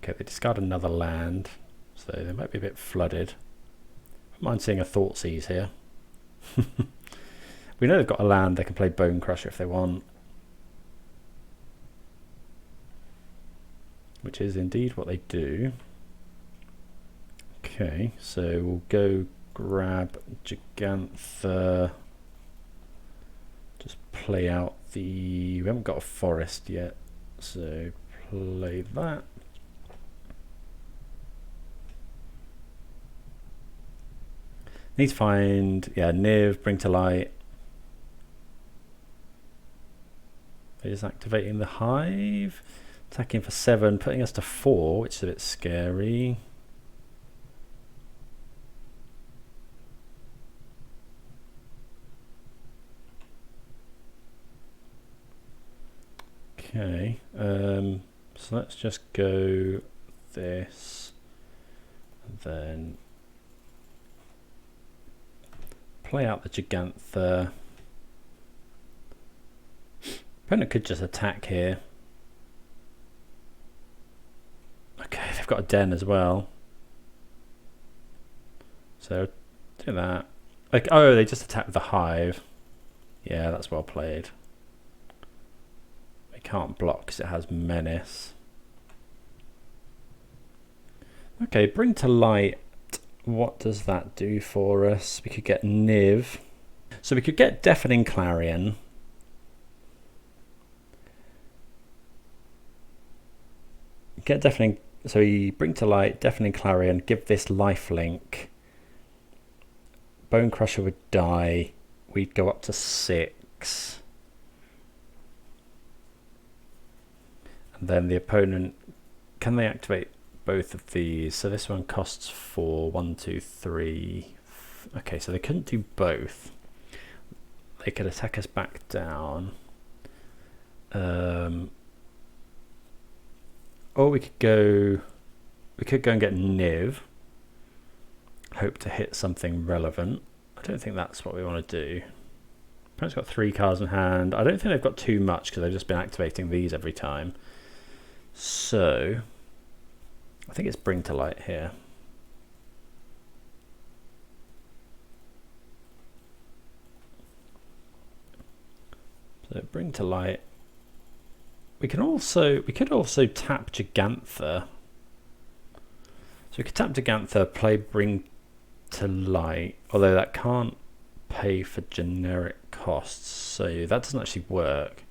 Okay, they discard another land, so they might be a bit flooded. I don't mind seeing a Thoughtseize here. We know they've got a land, they can play Bone Crusher if they want. Which is indeed what they do. Okay, so we'll go grab Gigantha. Just play out the... We haven't got a forest yet, so play that. Need to find, yeah, Niv, Bring to Light. They're just activating the Hive. Attacking for 7, putting us to 4, which is a bit scary. Okay, so let's just go this, and then play out the Gigantha. Opponent could just attack here. they've got a den as well. So do that. Like, oh, they just attacked the hive. Yeah, that's well played. They can't block because it has menace. Okay, bring to light. What does that do for us? We could get Niv. So we could get Deafening Clarion. Get Deafening. So we bring to light, Deafening Clarion, give this lifelink. Bone Crusher would die. We'd go up to 6. And then the opponent, can they activate both of these? So this one costs 4. 1, 2, 3. Okay, so they couldn't do both. They could attack us back down. Or we could go and get Niv. Hope to hit something relevant. I don't think that's what we want to do. Opponent's got 3 cards in hand. I don't think they've got too much because they've just been activating these every time. So I think it's bring to light here. So bring to light. We could also tap Gigantha. So we could tap Gigantha, play bring to light, although that can't pay for generic costs, so that doesn't actually work.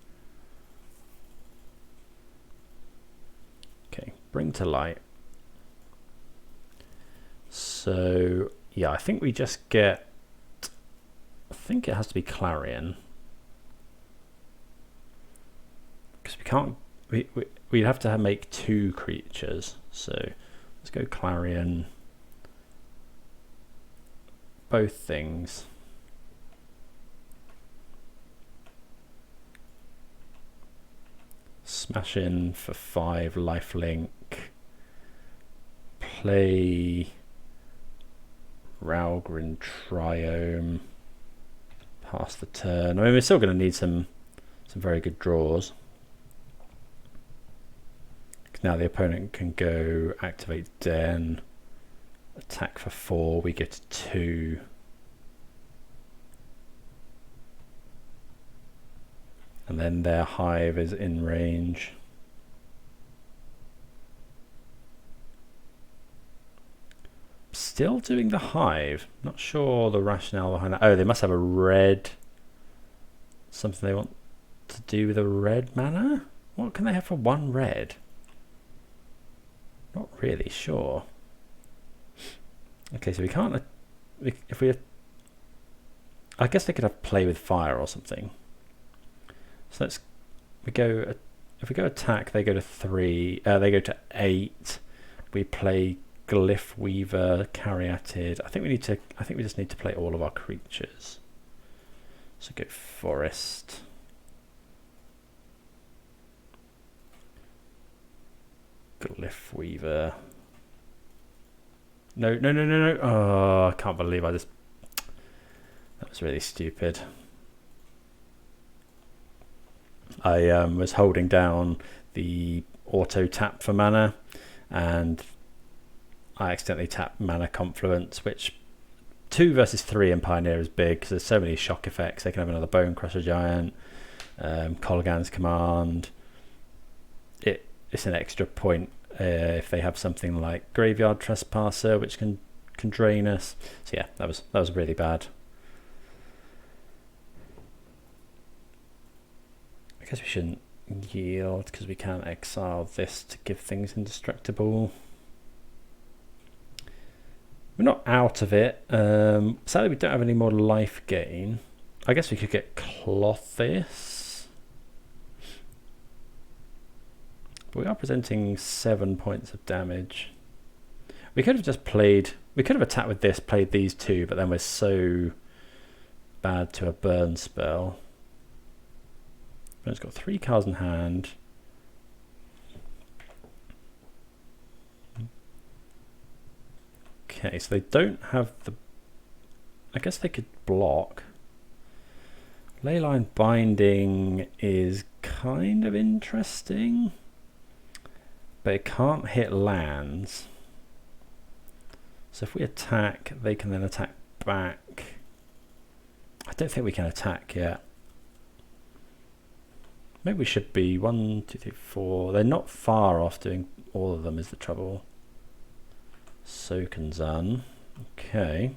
Okay, bring to light. So yeah, I think we just get, I think it has to be Clarion. Because we can't, we'd have to make 2 creatures. So let's go Clarion. Both things. Smash in for 5 lifelink. Play Raugrin Triome. Pass the turn. I mean, we're still going to need some very good draws. Now the opponent can go activate Den, attack for 4, we get 2. And then their hive is in range. Still doing the hive. Not sure the rationale behind that. Oh, they must have a red. Something they want to do with a red mana? What can they have for 1 red? Not really sure. Okay, so we can't. If we, I guess they could have play with fire or something. So let's. We go. If we go attack, they go to 3. They go to 8. We play Glyphweaver, Caryatid. I think we need to. I think we just need to play all of our creatures. So go forest. Glyphweaver. No. Oh, I can't believe I just... That was really stupid. I was holding down the auto tap for mana and I accidentally tapped Mana Confluence, which 2 versus 3 in Pioneer is big because there's so many shock effects. They can have another Bone Crusher Giant, Kolaghan's Command. It's an extra point if they have something like Graveyard Trespasser, which can drain us. So yeah, that was really bad. I guess we shouldn't yield because we can't exile this to give things indestructible. We're not out of it. Sadly, we don't have any more life gain. I guess we could get Klothys. But we are presenting 7 points of damage. We could have just played... We could have attacked with this, played these 2, but then we're so bad to a burn spell. It's got 3 cards in hand. Okay, so they don't have the... I guess they could block. Leyline Binding is kind of interesting. but it can't hit lands. So if we attack, they can then attack back. I don't think we can attack yet. Maybe we should be 1, 2, 3, 4. They're not far off doing all of them is the trouble. Soken'Zun. Okay.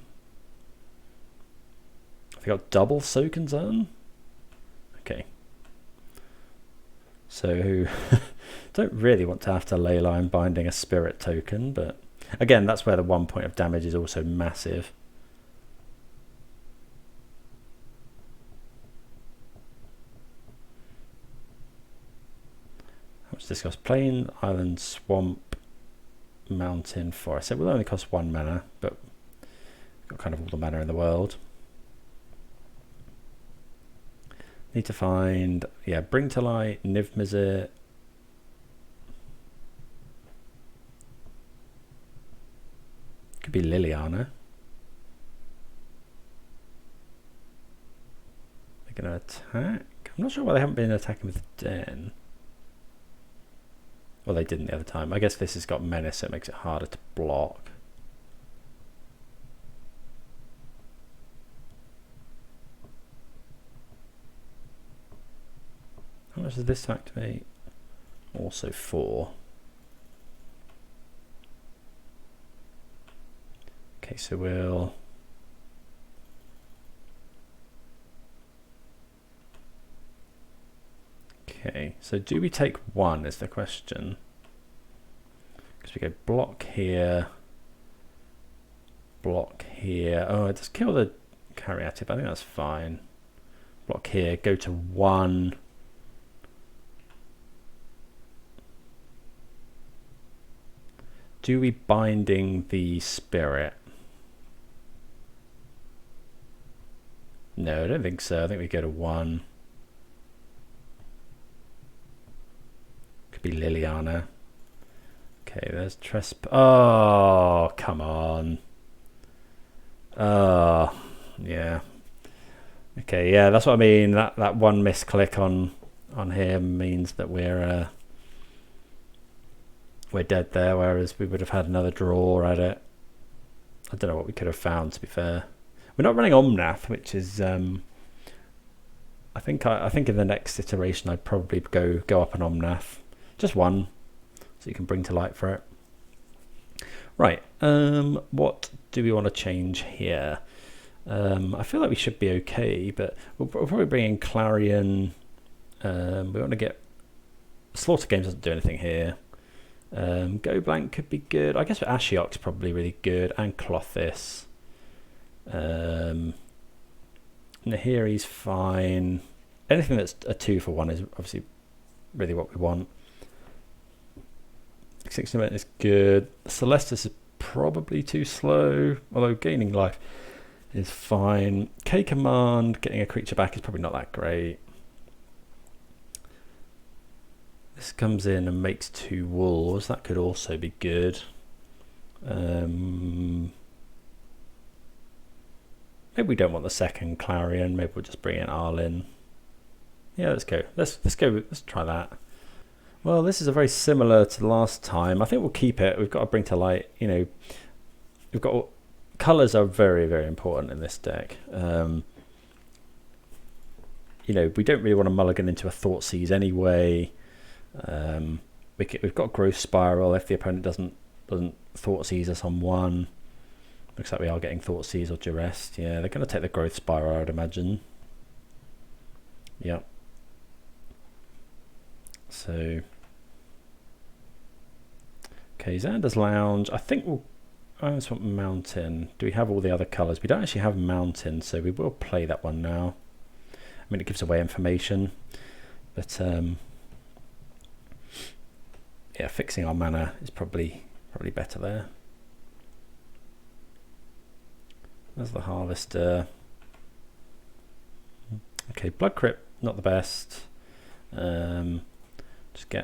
Have we got double Soken'Zun? Okay. So don't really want to have to Leyline Binding a spirit token, but again, that's where the 1 point of damage is also massive. How much does this cost? Plain, island, swamp, mountain, forest. It will only cost 1 mana, but got kind of all the mana in the world. Need to find, yeah, Bring to Light, Niv-Mizzet. Could be Liliana. They're going to attack. I'm not sure why they haven't been attacking with Den. Well, they didn't the other time. I guess this has got Menace, so it makes it harder to block. How much does this activate? Also 4. Okay, so we'll... Okay, so do we take 1 is the question. Because we go block here. Block here. Oh, it does kill the Caryatid, but I think that's fine. Block here, go to 1. Do we binding the spirit? No, I don't think so. I think we go to 1. Could be Liliana. Okay, there's Tresp. Oh, come on. Oh, yeah. Okay, yeah, that's what I mean. That one misclick on here means that we're dead there, whereas we would have had another draw at it. I don't know what we could have found, to be fair. We're not running Omnath, which is I think in the next iteration I'd probably go up an Omnath. Just 1, so you can bring to light for it. Right, what do we want to change here? I feel like we should be okay, but we'll probably bring in Clarion. We want to get... Slaughter Games doesn't do anything here. Go Blank could be good. I guess Ashiok's probably really good, and Klothys. Nahiri's fine. Anything that's a 2 for 1 is obviously really what we want. Extinction Event is good. Celestis is probably too slow, although gaining life is fine. K Command, getting a creature back is probably not that great. This comes in and makes 2 wolves. That could also be good. Maybe we don't want the second Clarion. Maybe we'll just bring in Arlinn. Yeah, let's go. Let's go. Let's try that. Well, this is a very similar to last time. I think we'll keep it. We've got to bring to light. You know, we've got colors are very, very important in this deck. You know, we don't really want to mulligan into a Thoughtseize anyway. We've got Growth Spiral if the opponent doesn't Thoughtseize us on 1. Looks like we are getting Thoughtseize or Duress. Yeah, they're going to take the Growth Spiral, I'd imagine. Yep. So, okay, Xander's Lounge. I think we'll... I just want Mountain. Do we have all the other colours? We don't actually have Mountain, so we will play that one now. I mean, it gives away information, but yeah, fixing our mana is probably better there. There's the Harvester. Okay, Blood Crypt, not the best. Just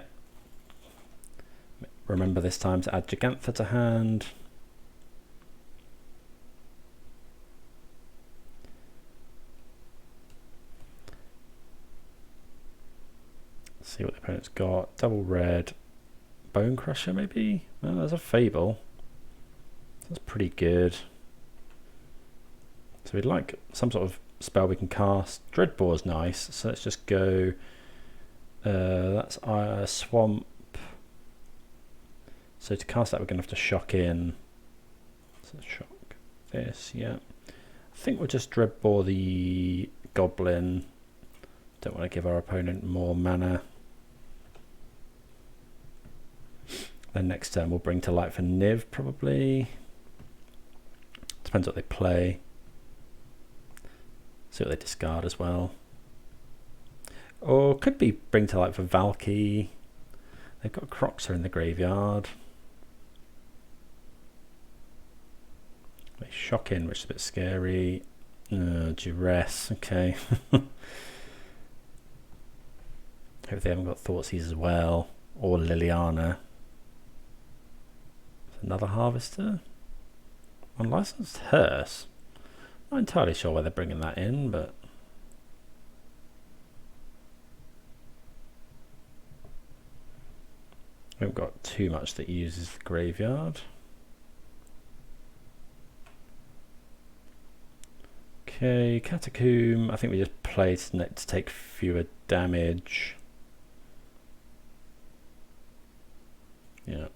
remember this time to add Gigantha to hand. See what the opponent's got. Double red, Bone Crusher maybe? No, there's a Fable. That's pretty good. So we'd like some sort of spell we can cast. Dreadbore's nice, so let's just go. That's Swamp. So to cast that, we're going to have to shock in. So shock this, yeah. I think we'll just Dreadbore the Goblin. Don't want to give our opponent more mana. Then next turn we'll bring to light for Niv, probably. Depends what they play. See what they discard as well. Or could be bring to light for Valky. They've got Croxer in the graveyard. They shock in, which is a bit scary. Duress, okay. Hope they haven't got Thoughtseize as well. Or Liliana. Another Harvester. Unlicensed Hearse. Not entirely sure why they're bringing that in, but we haven't got too much that uses the graveyard. Okay, Catacomb. I think we just play to take fewer damage. Yeah.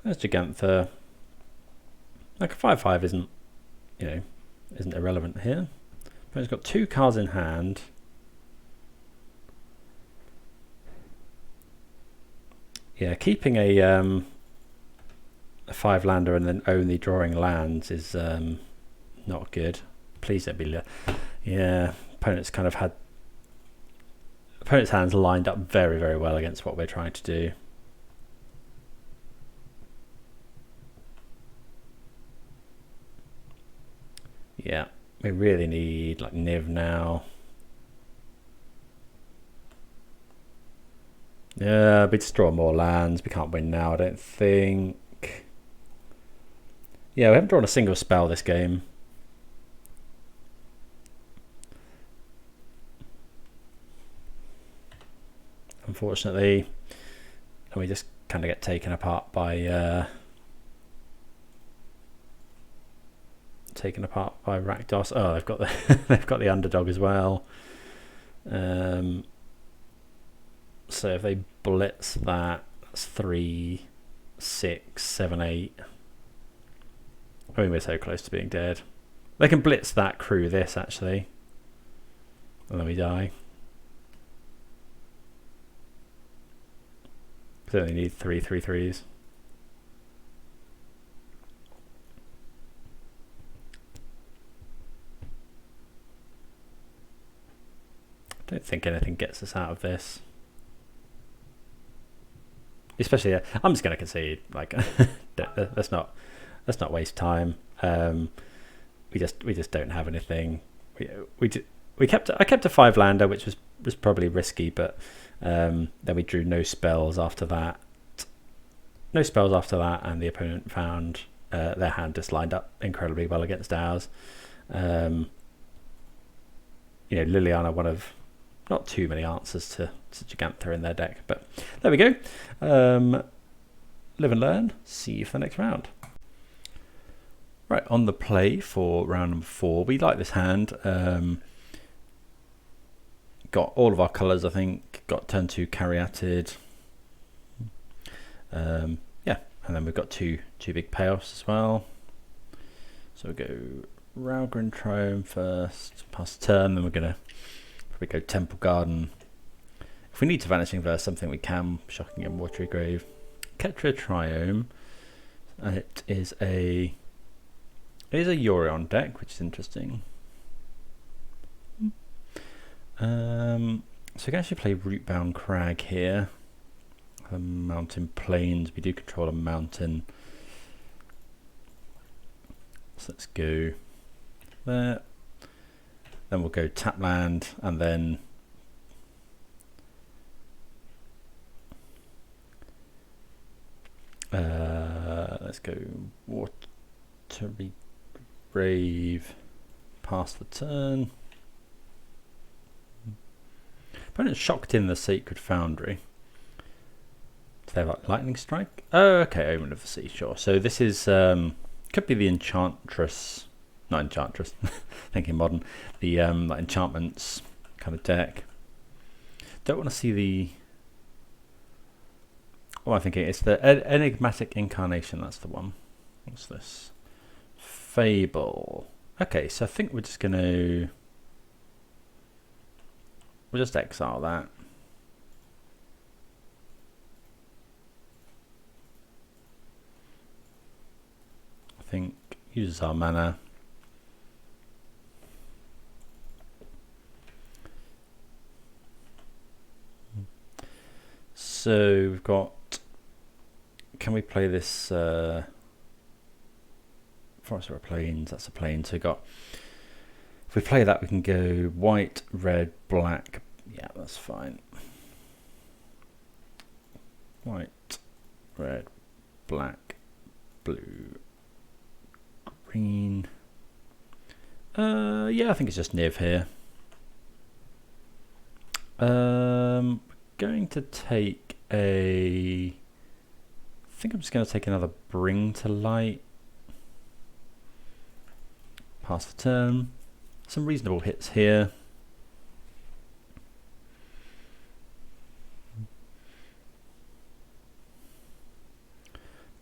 There's Gigantha. Like a 5/5 isn't, isn't irrelevant here. But it's got 2 cards in hand. Yeah, keeping a 5-lander and then only drawing lands is not good. Please don't be. Yeah, opponent's hands lined up very, very well against what we're trying to do. Yeah, we really need like Niv now. Yeah, we just draw more lands. We can't win now, I don't think. Yeah, we haven't drawn a single spell this game. Unfortunately. And we just kind of get taken apart by Rakdos. Oh, they've got the they've got the underdog as well. So if they blitz that, that's 3, 6, 7, 8. I mean, we're so close to being dead. They can blitz that, crew this actually, and then we die. So they need 3 3/3s. I don't think anything gets us out of this. Especially, I'm just going to concede. Like, let's not waste time. We just don't have anything. I kept a 5-lander, which was probably risky, but then we drew no spells after that. And the opponent found their hand just lined up incredibly well against ours. Liliana, one of not too many answers to Gigantha in their deck, but there we go. Live and learn. See you for the next round. Right, on the play for round number 4, we like this hand. Got all of our colours, I think. Got turn 2 Caryatid. Yeah, and then we've got two big payoffs as well. So we go Raugrin Triome first, pass the turn, then we're going to probably go Temple Garden. If we need to Vanishing Verse something, we can. Shocking in Watery Grave. Ketria Triome. It is a Yorion deck, which is interesting. So we can actually play Rootbound Crag here. The mountain plains. We do control a mountain. So let's go there. Then we'll go tap land and then let's go Watery Grave, pass the turn. Opponent shocked in the Sacred Foundry. Do they have like Lightning Strike? Oh, okay, Omen of the Sea, sure. So this is could be the Enchantress, not Enchantress. Thinking modern, the like enchantments kind of deck. Don't want to see the. What am I thinking? It's the Enigmatic Incarnation. That's the one. What's this? Fable. Okay, so I think we're just going to... We'll just exile that. I think uses our mana. So we've got... Can we play this... Forest of Plains, that's a plain. So we got, if we play that, we can go white, red, black. Yeah, that's fine. White, red, black, blue, green. Yeah, I think it's just Niv here. Going to take a. I think I'm just going to take another Bring to Light. Pass the turn. Some reasonable hits here.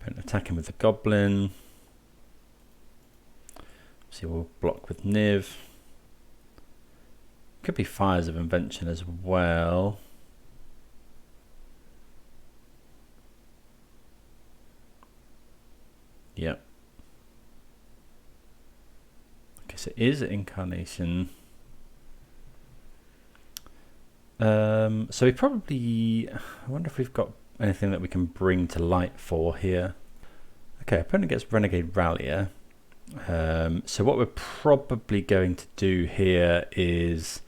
Attacking with the Goblin. See, we'll block with Niv. Could be Fires of Invention as well. Yep. So it is Incarnation. So we probably... I wonder if we've got anything that we can bring to light for here. Okay, opponent gets Renegade Rallier. So what we're probably going to do here is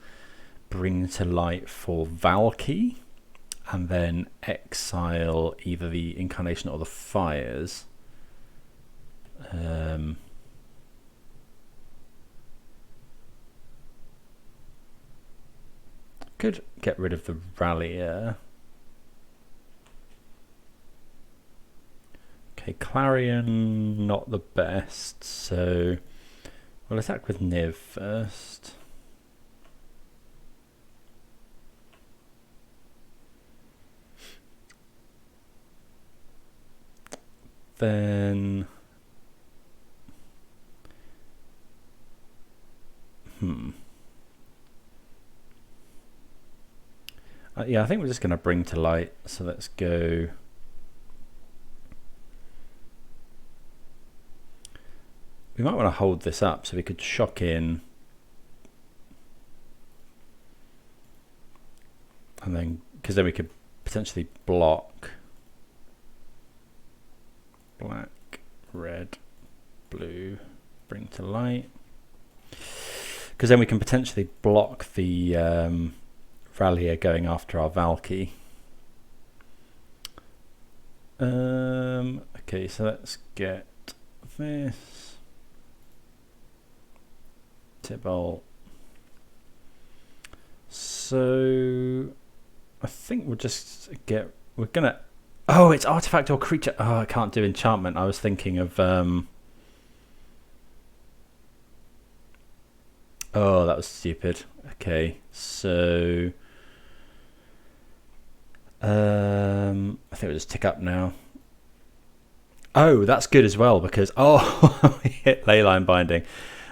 bring to light for Valky and then exile either the Incarnation or the Fires. Could get rid of the Rallier. Okay, Clarion, not the best, so we'll attack with Niv first. Then... yeah, I think we're just going to bring to light. So let's go. We might want to hold this up so we could shock in. And then, because then we could potentially block. Black, red, blue, bring to light. Because then we can potentially block the Rallier going after our Valky. Okay, so let's get this. Tibalt. So I think we'll just get... We're going to... Oh, it's artifact or creature. Oh, I can't do enchantment. I was thinking of... Oh, that was stupid. Okay, so... I think we'll just tick up now. Oh, that's good as well because... Oh, we hit Leyline Binding.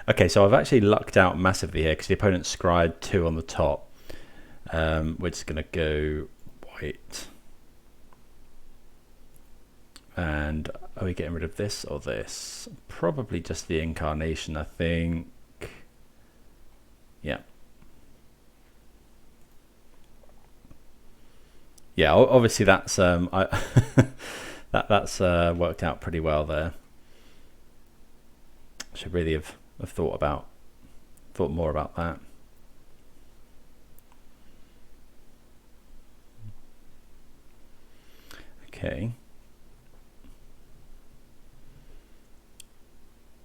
Okay, so I've actually lucked out massively here because the opponent scryed 2 on the top. We're just going to go white. And are we getting rid of this or this? Probably just the Incarnation, I think. Yeah. Yeah, obviously that's that's worked out pretty well there. Should really have thought more about that. Okay.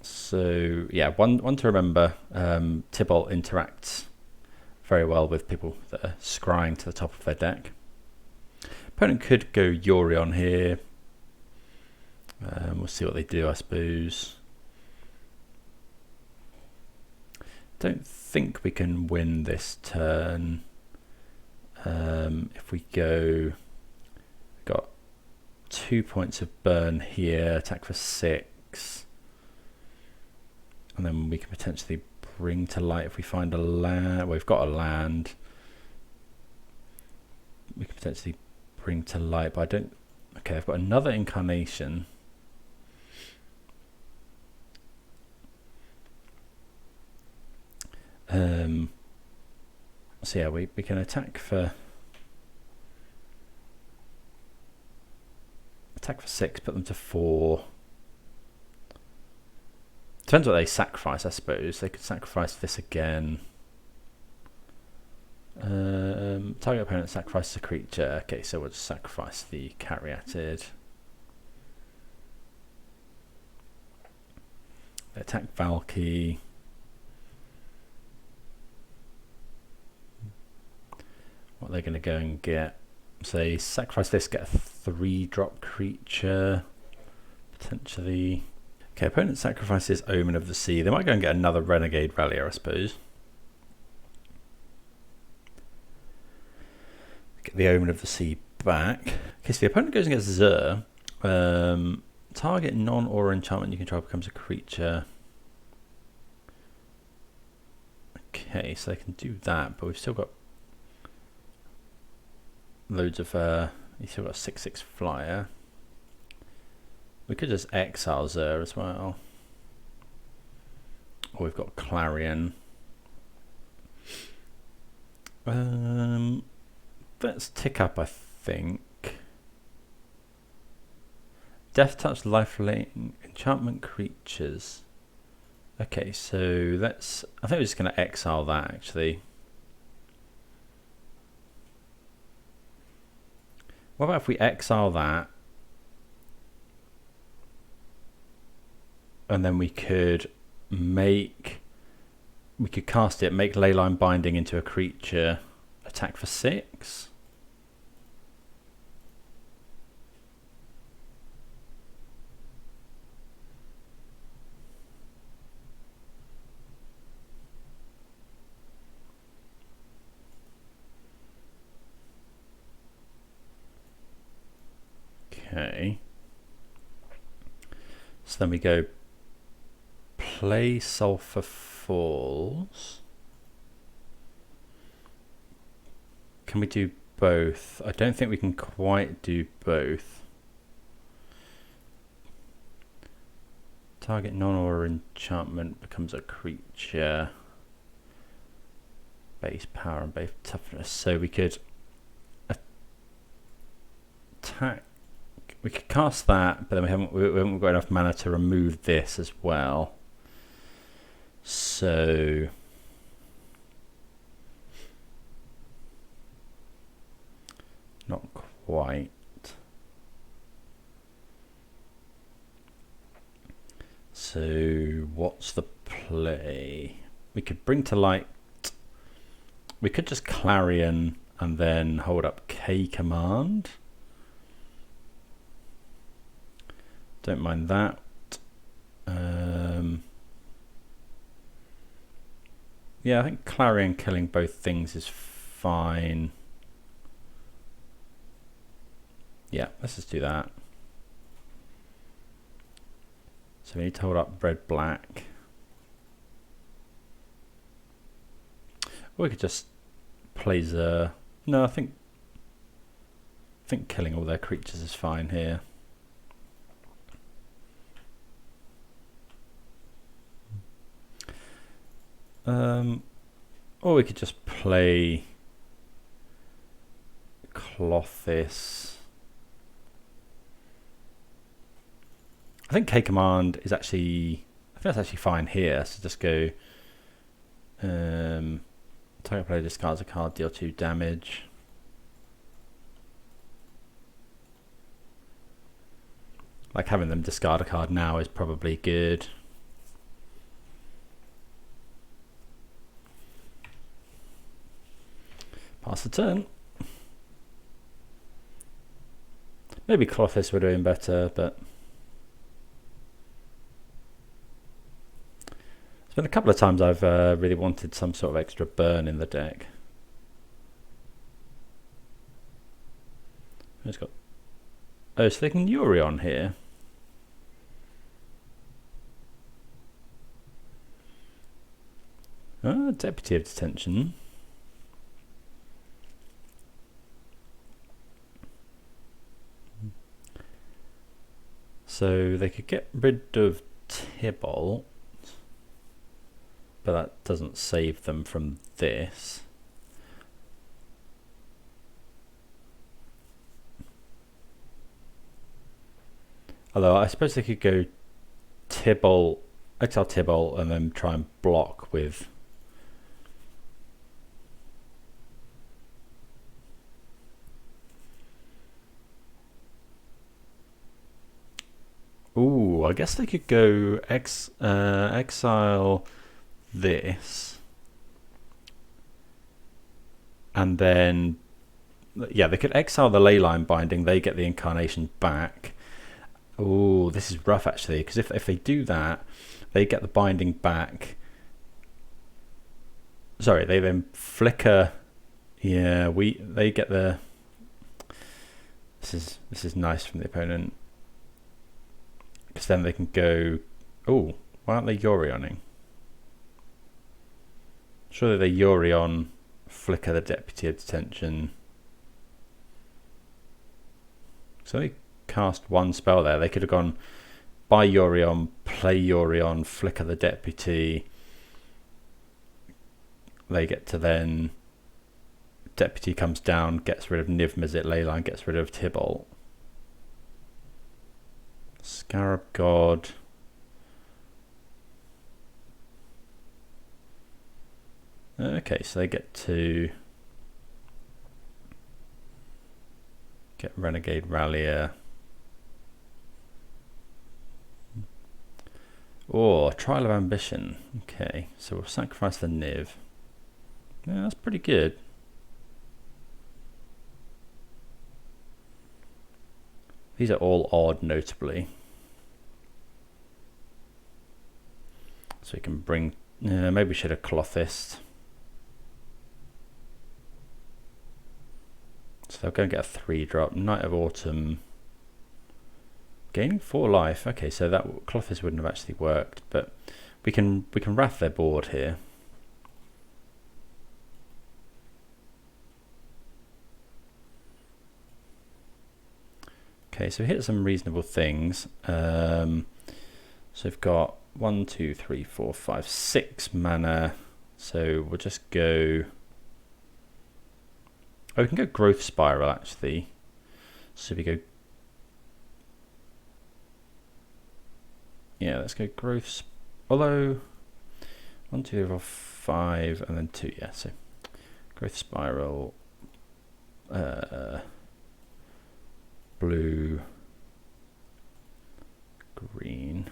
So yeah, one to remember. Tibalt interacts very well with people that are scrying to the top of their deck. Opponent could go Yorion here. We'll see what they do, I suppose. Don't think we can win this turn. If we go, got 2 points of burn here, attack for 6, and then we can potentially bring to light if we find a land. Well, we've got a land. We can potentially bring to light, but I don't. Okay, I've got another incarnation. So yeah, we can attack for 6, put them to 4. Depends what they sacrifice, I suppose. They could sacrifice this again. Target opponent sacrifices a creature. Okay, so we'll just sacrifice the Caryatid. They attack Valky. What they're going to go and get. So they sacrifice this, get a 3-drop creature, potentially. Okay, opponent sacrifices Omen of the Sea. They might go and get another Renegade Rallier, I suppose. Get the Omen of the Sea back. Okay, so the opponent goes and gets Zur. Target non-aura enchantment you control becomes a creature. Okay, so they can do that, but we've still got loads of you still got a 6/6 flyer. We could just exile Zur as well. Or we've got Clarion. Let's tick up, I think. Death Touch, Lifelink, enchantment creatures. Okay, so let's. I think we're just going to exile that actually. What about if we exile that, and then we could cast it, make Leyline Binding into a creature, attack for 6. Okay. So then we go play Sulfur Falls. Can we do both? I don't think we can quite do both. Target non-aura enchantment becomes a creature. Base power and base toughness. So we could attack. We could cast that, but then we haven't got enough mana to remove this as well. So not quite. So what's the play? We could bring to light. We could just Clarion and then hold up K command. Don't mind that. Yeah, I think Clarion killing both things is fine. Yeah, let's just do that. So we need to hold up red black. Or we could just play Zur. No, I think killing all their creatures is fine here. Or we could just play Klothys. I think K command is actually, I think that's actually fine here. So just go target player discards a card, deal 2 damage. Like having them discard a card now is probably good. That's a turn. Maybe Klothys were doing better, but there's been a couple of times I've really wanted some sort of extra burn in the deck. It's got... Oh, so they can Yorion here. Deputy of Detention. So they could get rid of Tibalt, but that doesn't save them from this. Although I suppose they could go Tibalt, exile Tibalt, and then try and block with... Ooh, I guess they could go exile this, and then, yeah, they could exile the Leyline Binding, they get the Incarnation back. Ooh, this is rough actually, because if they do that, they get the Binding back. Sorry, they then flicker. Yeah, they get the... This is nice from the opponent. Because then they can go... Oh, why aren't they Yorioning? Surely they Yorion, flicker the Deputy of Detention. So they cast one spell there. They could have gone buy Yorion, play Yorion, flicker the Deputy. They get to then... Deputy comes down, gets rid of Niv-Mizzet, Leyline gets rid of Tibalt. Scarab God. Okay, so they get to get Renegade Rallier. Oh, Trial of Ambition. Okay, so we'll sacrifice the Niv. Yeah, that's pretty good. These are all odd, notably. So we can bring... maybe we should have Klothys. So they're going to get a 3-drop. Night of Autumn. Gaining 4 life. Okay, so that Klothys wouldn't have actually worked, but we can wrath their board here. Okay, so hit some reasonable things. So we've got 1, 2, 3, 4, 5, 6 mana. So we'll just go... Oh, we can go Growth Spiral actually. So we go... Yeah, let's go Growth... Although... 1, 2, 3, 4, 5, and then 2, yeah, so... Growth Spiral... blue... green...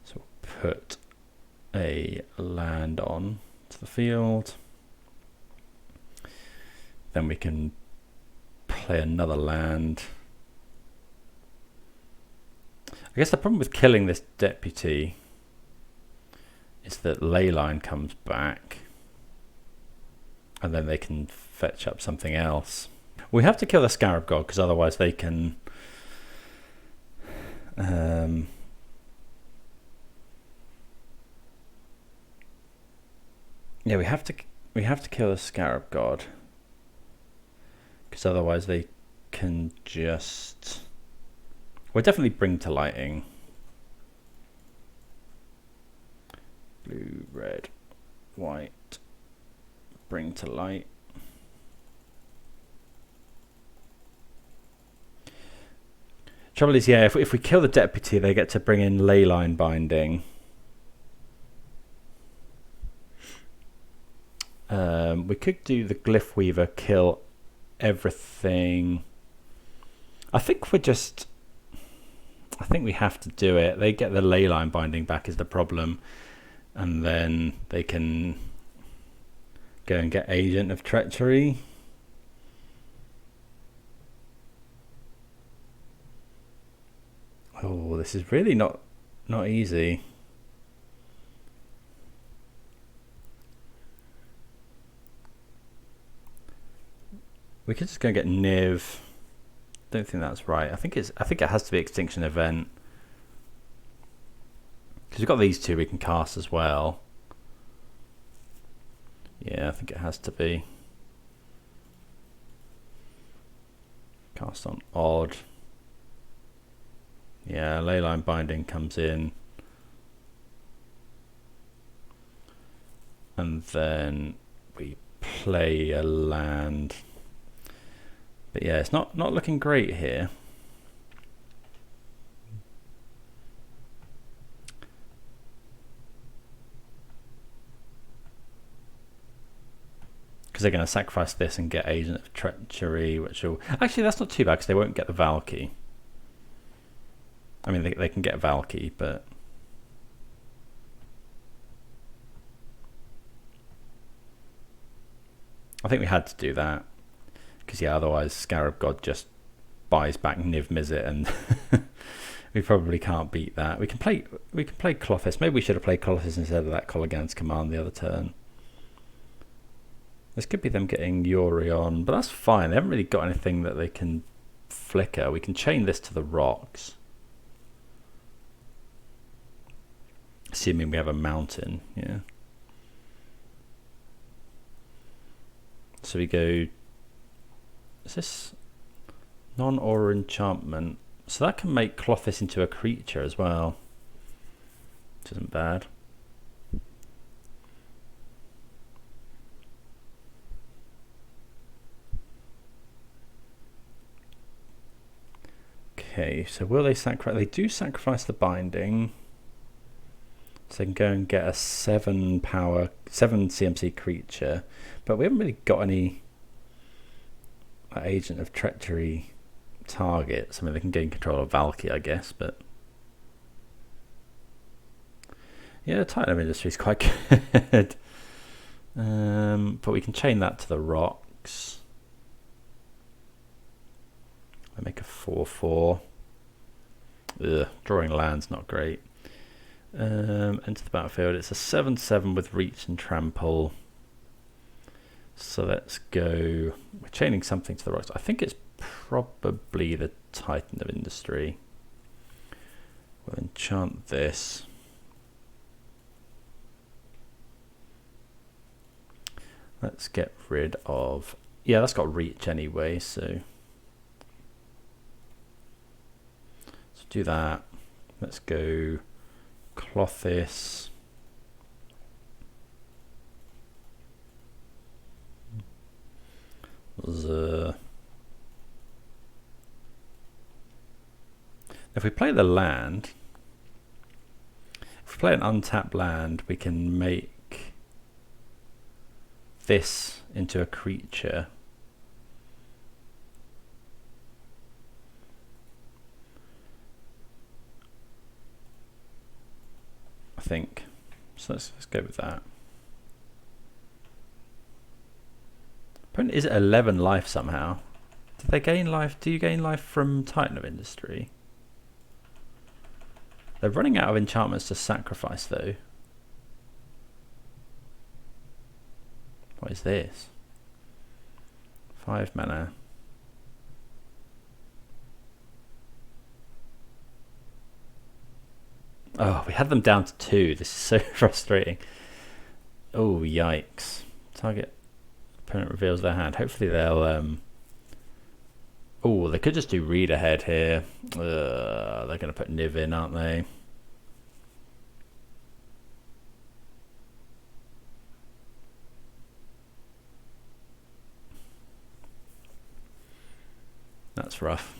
So we'll put a land on to the field. Then we can play another land. I guess the problem with killing this Deputy is that Leyline comes back and then they can fetch up something else. We have to kill the Scarab God because otherwise they can yeah, we have to kill the Scarab God because otherwise they can just... We'll definitely bring to lighting. Blue, red, white. Bring to light. Trouble is, yeah, if we kill the Deputy, they get to bring in Leyline Binding. We could do the Glyphweaver, kill everything. I think we have to do it. They get the Leyline Binding back is the problem, and then they can Go and get Agent of Treachery. Oh, this is really not easy. We could just go and get Niv. Don't think that's right. I think it has to be Extinction Event. Because we've got these two we can cast as well. Yeah, I think it has to be. Cast on Odd. Yeah, Leyline Binding comes in. And then we play a land. But yeah, it's not looking great here. Because they're going to sacrifice this and get Agent of Treachery, which will... Actually, that's not too bad because they won't get the Valky. I mean, they can get Valky, but... I think we had to do that. Because, yeah, otherwise Scarab God just buys back Niv-Mizzet and we probably can't beat that. We can play Klothys. Maybe we should have played Klothys instead of that Kolaghan's Command the other turn. This could be them getting Yuri on, but that's fine. They haven't really got anything that they can flicker. We can chain this to the rocks. Assuming we have a mountain, yeah. So we go... Is this non-aura enchantment? So that can make Klothys into a creature as well. Which isn't bad. Okay, so will they sacrifice? They do sacrifice the binding. So they can go and get a 7 CMC creature. But we haven't really got any Agent of Treachery targets. I mean, they can gain control of Valky, I guess, but... Yeah, Titan of Industry is quite good. But we can chain that to the rocks. I make a 4/4. Ugh, drawing land's not great. Enter the battlefield. It's a 7/7 with reach and trample. So let's go. We're chaining something to the rocks. I think it's probably the Titan of Industry. We'll enchant this. Let's get rid of... Yeah, that's got reach anyway, so... do that. Let's go Klothys. If we play the land, if we play an untapped land, we can make this into a creature. I think. So let's go with that. Apparently, is it 11 life somehow? Did they gain life? Do you gain life from Titan of Industry? They're running out of enchantments to sacrifice though. What is this? 5 mana. Oh, we had them down to 2. This is so frustrating. Oh, yikes. Target opponent reveals their hand. Hopefully they'll... Oh, they could just do read ahead here. They're going to put Niv in, aren't they? That's rough.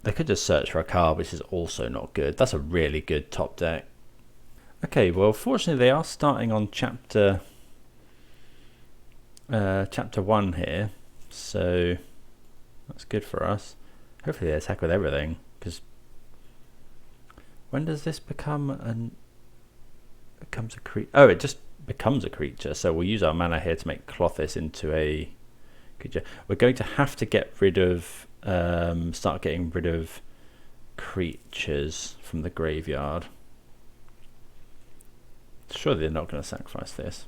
They could just search for a card, which is also not good. That's a really good top deck. Okay, well, fortunately they are starting on chapter 1 here, so that's good for us. Hopefully they attack with everything, because When does this become becomes a creature? Oh, it just becomes a creature. So we'll use our mana here to make Klothys into a creature. We're going to have to get rid of, start getting rid of creatures from the graveyard. Surely they're not going to sacrifice this.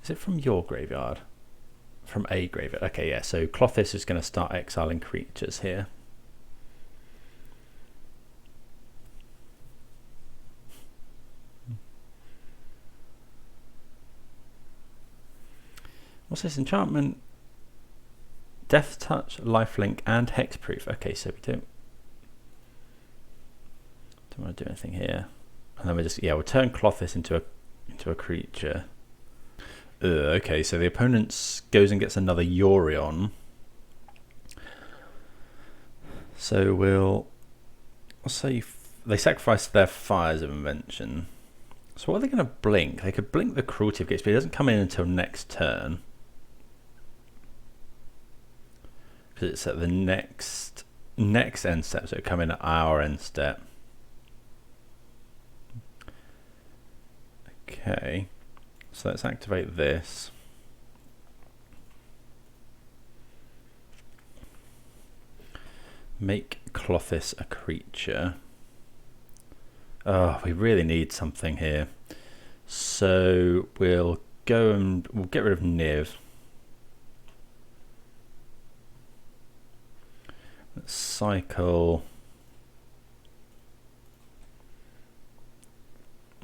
Is it from your graveyard? From a graveyard. Okay, yeah. So Klothys is going to start exiling creatures here. What's this enchantment? Death Touch, Lifelink, and Hexproof. Okay, so we don't want to do anything here. And then we just, yeah, we'll turn Klothys into a creature. Okay, so the opponent goes and gets another Yorion. So we'll say they sacrifice their Fires of Invention. So what are they going to blink? They could blink the Cruelty of Gates, but it doesn't come in until next turn. Because it's at the next end step, so it come in at our end step. Okay, so let's activate this. Make Klothys a creature. Oh, we really need something here. So we'll go and we'll get rid of Niv. Let's cycle.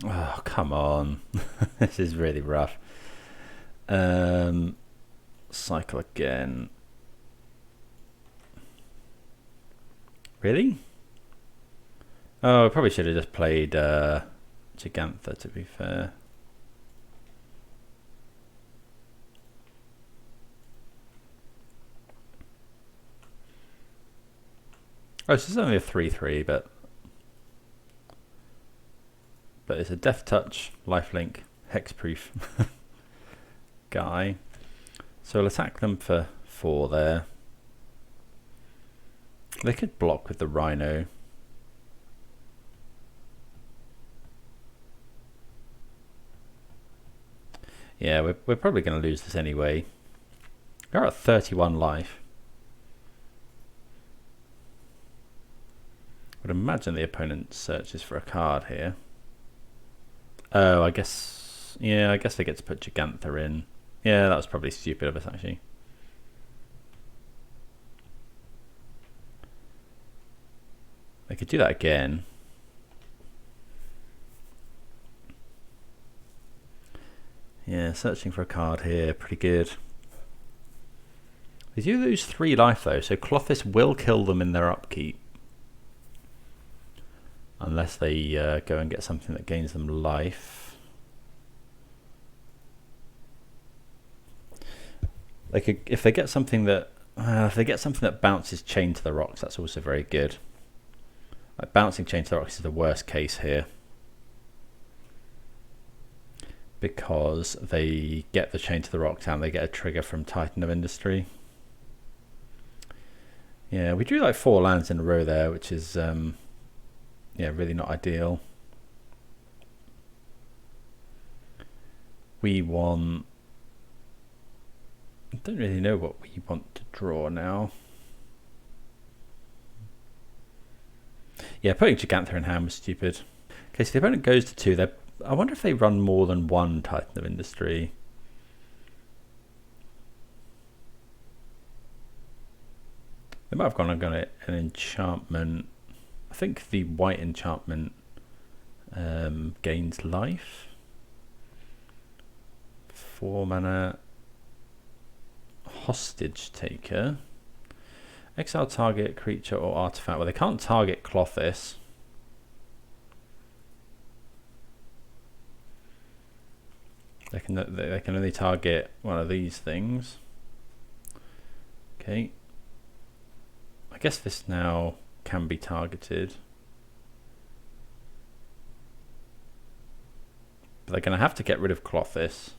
Oh, come on. This is really rough. Cycle again. Really? Oh, I probably should have just played Gigantha, to be fair. Oh, this is only a 3/3, but it's a Death Touch, Lifelink, Hexproof guy. So we'll attack them for 4 there. They could block with the Rhino. Yeah, we're probably going to lose this anyway. We're at 31 life. I would imagine the opponent searches for a card here. Oh, I guess, yeah, I guess they get to put Gigantha in. Yeah, that was probably stupid of us, actually. They could do that again. Yeah, searching for a card here, pretty good. They do lose 3 life though, so Klothys will kill them in their upkeep. Unless they go and get something that gains them life. They could, if they get something that bounces Chain to the Rocks, that's also very good. Like bouncing Chain to the Rocks is the worst case here, because they get the Chain to the Rocks and they get a trigger from Titan of Industry. Yeah, we drew like 4 lands in a row there, which is yeah, really not ideal. We want, I don't really know what we want to draw now. Yeah, putting Gigantha in hand was stupid. Okay, so the opponent goes to 2. I wonder if they run more than 1 Titan of Industry. They might have gone and got an enchantment. I think the white enchantment gains life. 4 mana. Hostage Taker. Exile target creature or artifact. Well, they can't target Klothys. They can only target one of these things. Okay. I guess this now can be targeted. But they're going to have to get rid of Klothys.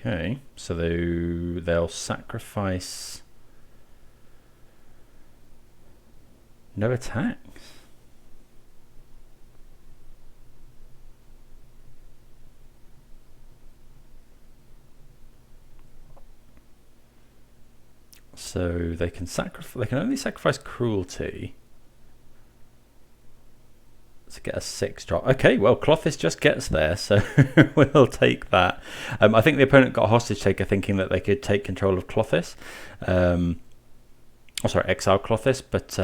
Okay, so they'll sacrifice no attacks. So they can only sacrifice cruelty to get a 6-drop. Okay, well, Klothys just gets there, so we'll take that. I think the opponent got a hostage taker thinking that they could take control of Klothys. Exile Klothys, but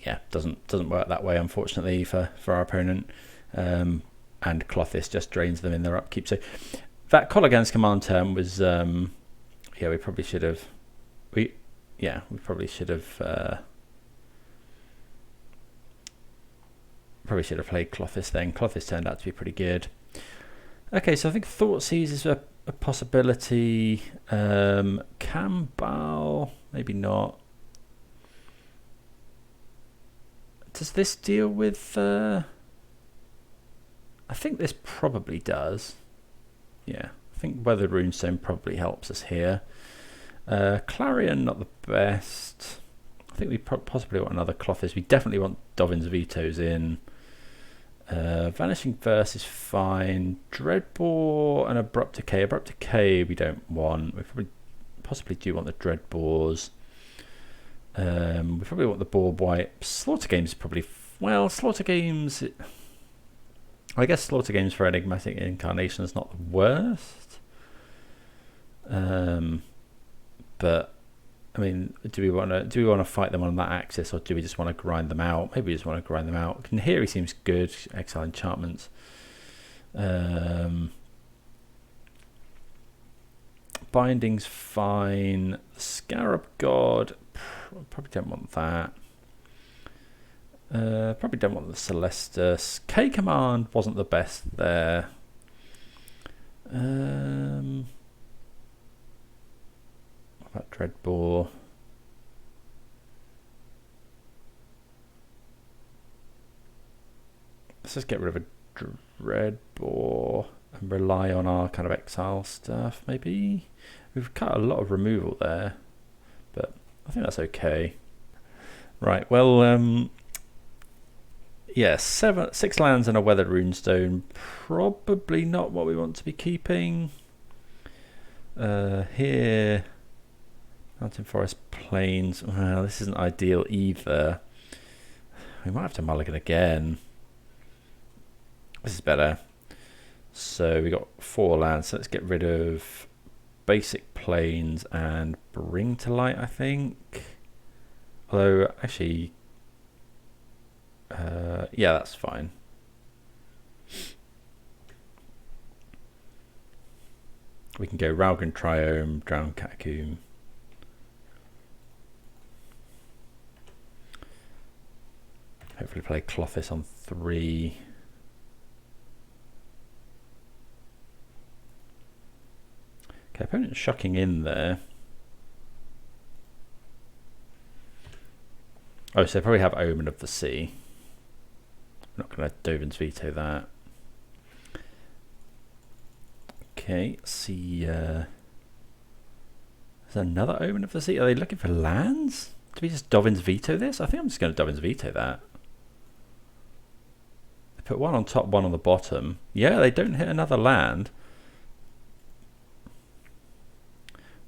yeah, doesn't work that way, unfortunately, for our opponent. And Klothys just drains them in their upkeep. So that Kolaghan's command term was, yeah, we probably should have. We probably should have played Klothys then. Klothys turned out to be pretty good. Okay, so I think Thoughtseize is a possibility. Kambal, maybe not. Does this deal with... I think this probably does. Yeah, I think Weathered Runestone probably helps us here. Clarion, not the best. I think we possibly want another Klothys. We definitely want Dovin's Vetoes in. Vanishing Verse is fine. Dreadbore and Abrupt Decay. Abrupt Decay we don't want. We possibly do want the Dreadbores. We probably want the Board Wipes. Slaughter Games is probably... well, Slaughter Games... I guess Slaughter Games for Enigmatic Incarnation is not the worst. But I mean, do we want to fight them on that axis, or do we just want to grind them out? Maybe we just want to grind them out. Here he seems good. Exile enchantments. Binding's fine. Scarab God, probably don't want that. Probably don't want the Celestus. K command wasn't the best there. What about Dreadbore? Let's just get rid of a Dreadbore and rely on our kind of exile stuff, maybe. We've cut a lot of removal there, but I think that's okay. Right, well, yeah, 6 lands and a Weathered Runestone. Probably not what we want to be keeping. Here, Mountain Forest Plains. Well, this isn't ideal either. We might have to mulligan again. This is better. So we got 4 lands. So let's get rid of Basic Plains and Bring to Light, I think. Although, actually, yeah, that's fine. We can go Raugrin Triome, Drowned Catacomb. Hopefully play Klothys on 3. Okay, opponent's shocking in there. Oh, so they probably have Omen of the Sea. I'm not going to Dovin's Veto that. Okay, see. There's another Omen of the Sea. Are they looking for lands? Do we just Dovin's Veto this? I think I'm just going to Dovin's Veto that. They put one on top, one on the bottom. Yeah, they don't hit another land.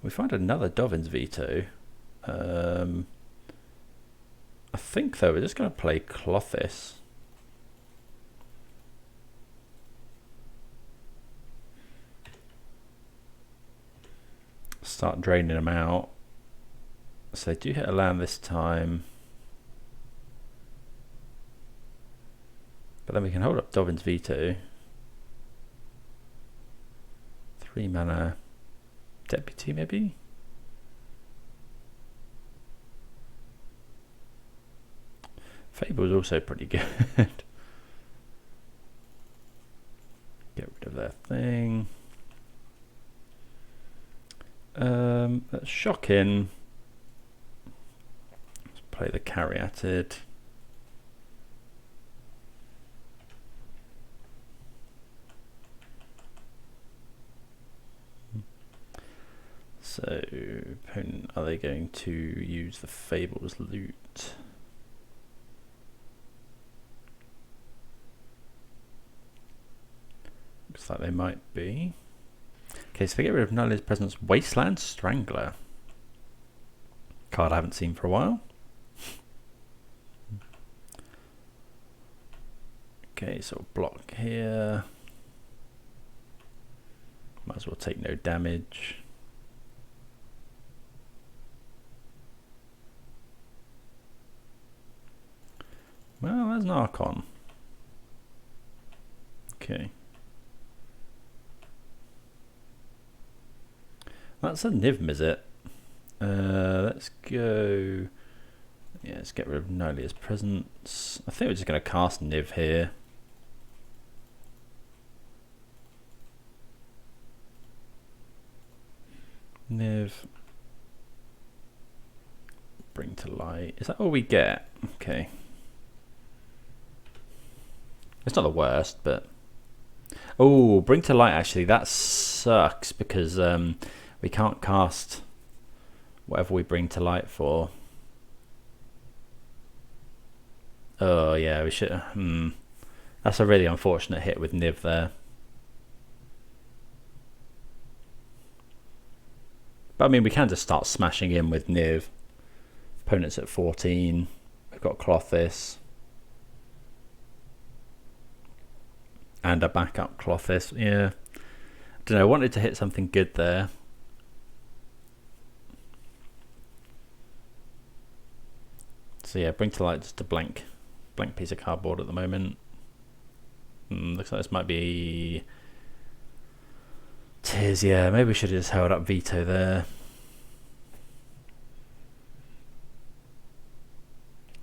We find another Dovin's Veto. I think, though, we're just going to play Klothys. Start draining them out. So they do hit a land this time. But then we can hold up Dovin's Veto. 3 mana. Deputy, maybe? Fable is also pretty good. Get rid of their thing. Let's shock in. Let's play the Caryatid. So, opponent, are they going to use the Fables loot? Looks like they might be. Okay, so they get rid of Nulli's Presence. Wasteland Strangler. Card I haven't seen for a while. Okay, so block here. Might as well take no damage. Well, there's an Archon. Okay. That's a Niv-Mizzet. Let's go. Yeah, let's get rid of Nolia's Presence. I think we're just going to cast Niv here. Niv. Bring to light. Is that all we get? Okay. It's not the worst, but... Oh, bring to light, actually. That sucks because we can't cast whatever we bring to light for. Oh, yeah, we should... That's a really unfortunate hit with Niv there. But I mean, we can just start smashing in with Niv. Opponent's at 14. We've got Klothys. And a backup Klothys. Yeah. I don't know, I wanted to hit something good there. So yeah, bring to light just a blank piece of cardboard at the moment. Looks like this might be... Tears, yeah, maybe we should have just held up Veto there.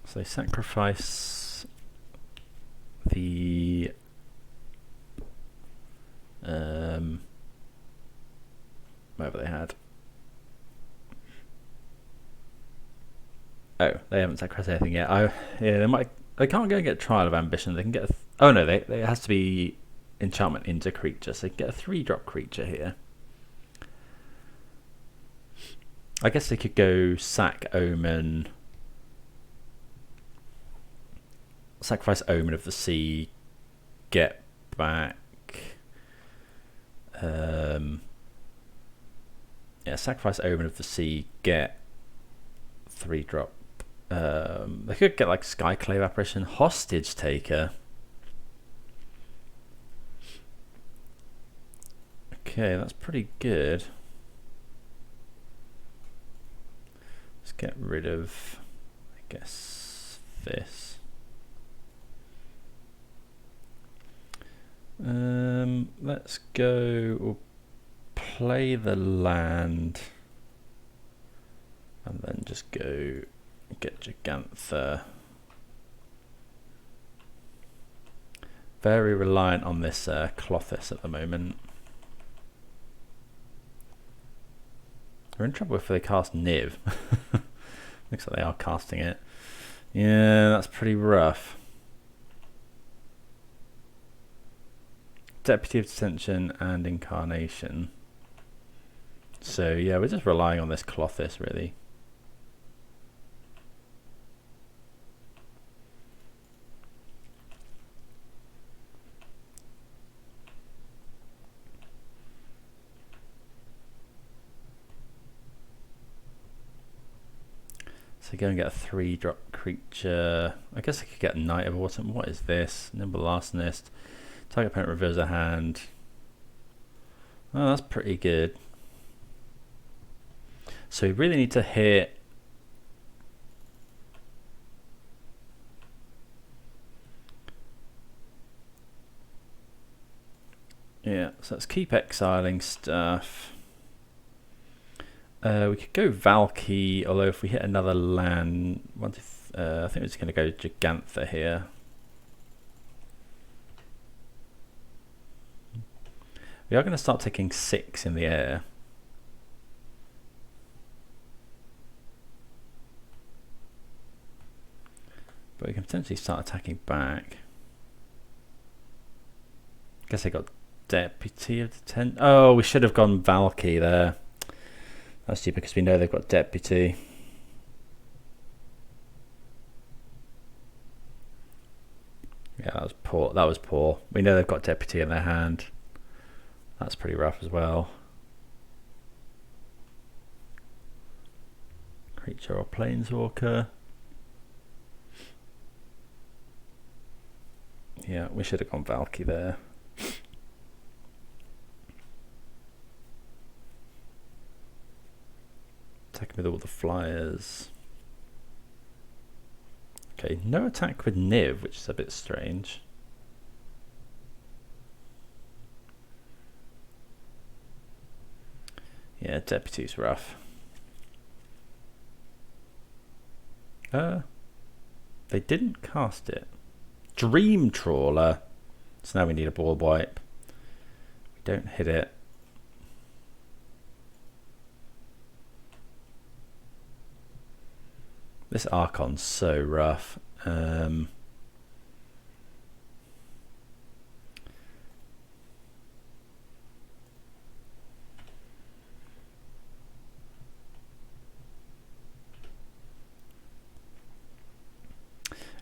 So sacrifice the whatever they had. Oh, they haven't sacrificed anything yet. They can't go and get Trial of Ambition. They can get oh no, it has to be enchantment into creature, so you can get a 3-drop creature here. I guess they could go sack Omen, sacrifice Omen of the Sea, get back yeah, sacrifice Omen of the Sea, get 3-drop. They could get like Skyclave Apparition, Hostage Taker. Okay, that's pretty good. Let's get rid of, I guess, this. Let's go, we'll play the land and then just go get Gigantha. Very reliant on this Klothys at the moment. We're in trouble if they cast Niv. Looks like they are casting it. Yeah, that's pretty rough. Deputy of Detention and Incarnation. So yeah, we're just relying on this Klothys really. So go and get a 3-drop creature. I guess I could get Knight of Autumn. What is this? Nimble Larcenist. Target opponent reveals a hand. Oh, that's pretty good. So we really need to hit... Yeah, so let's keep exiling stuff. We could go Valky, although if we hit another land, I think we're just going to go Gigantha here. We are going to start taking 6 in the air. But we can potentially start attacking back. Guess I got Deputy of Detention. Oh, we should have gone Valky there. That's stupid because we know they've got Deputy. Yeah, that was poor. That was poor. We know they've got Deputy in their hand. That's pretty rough as well. Creature or Planeswalker. Yeah, we should have gone Valky there. Attacking with all the flyers. Okay, no attack with Niv, which is a bit strange. Yeah, Deputy's rough. They didn't cast it. Dream Trawler. So now we need a board wipe. We don't hit it. This Archon's so rough.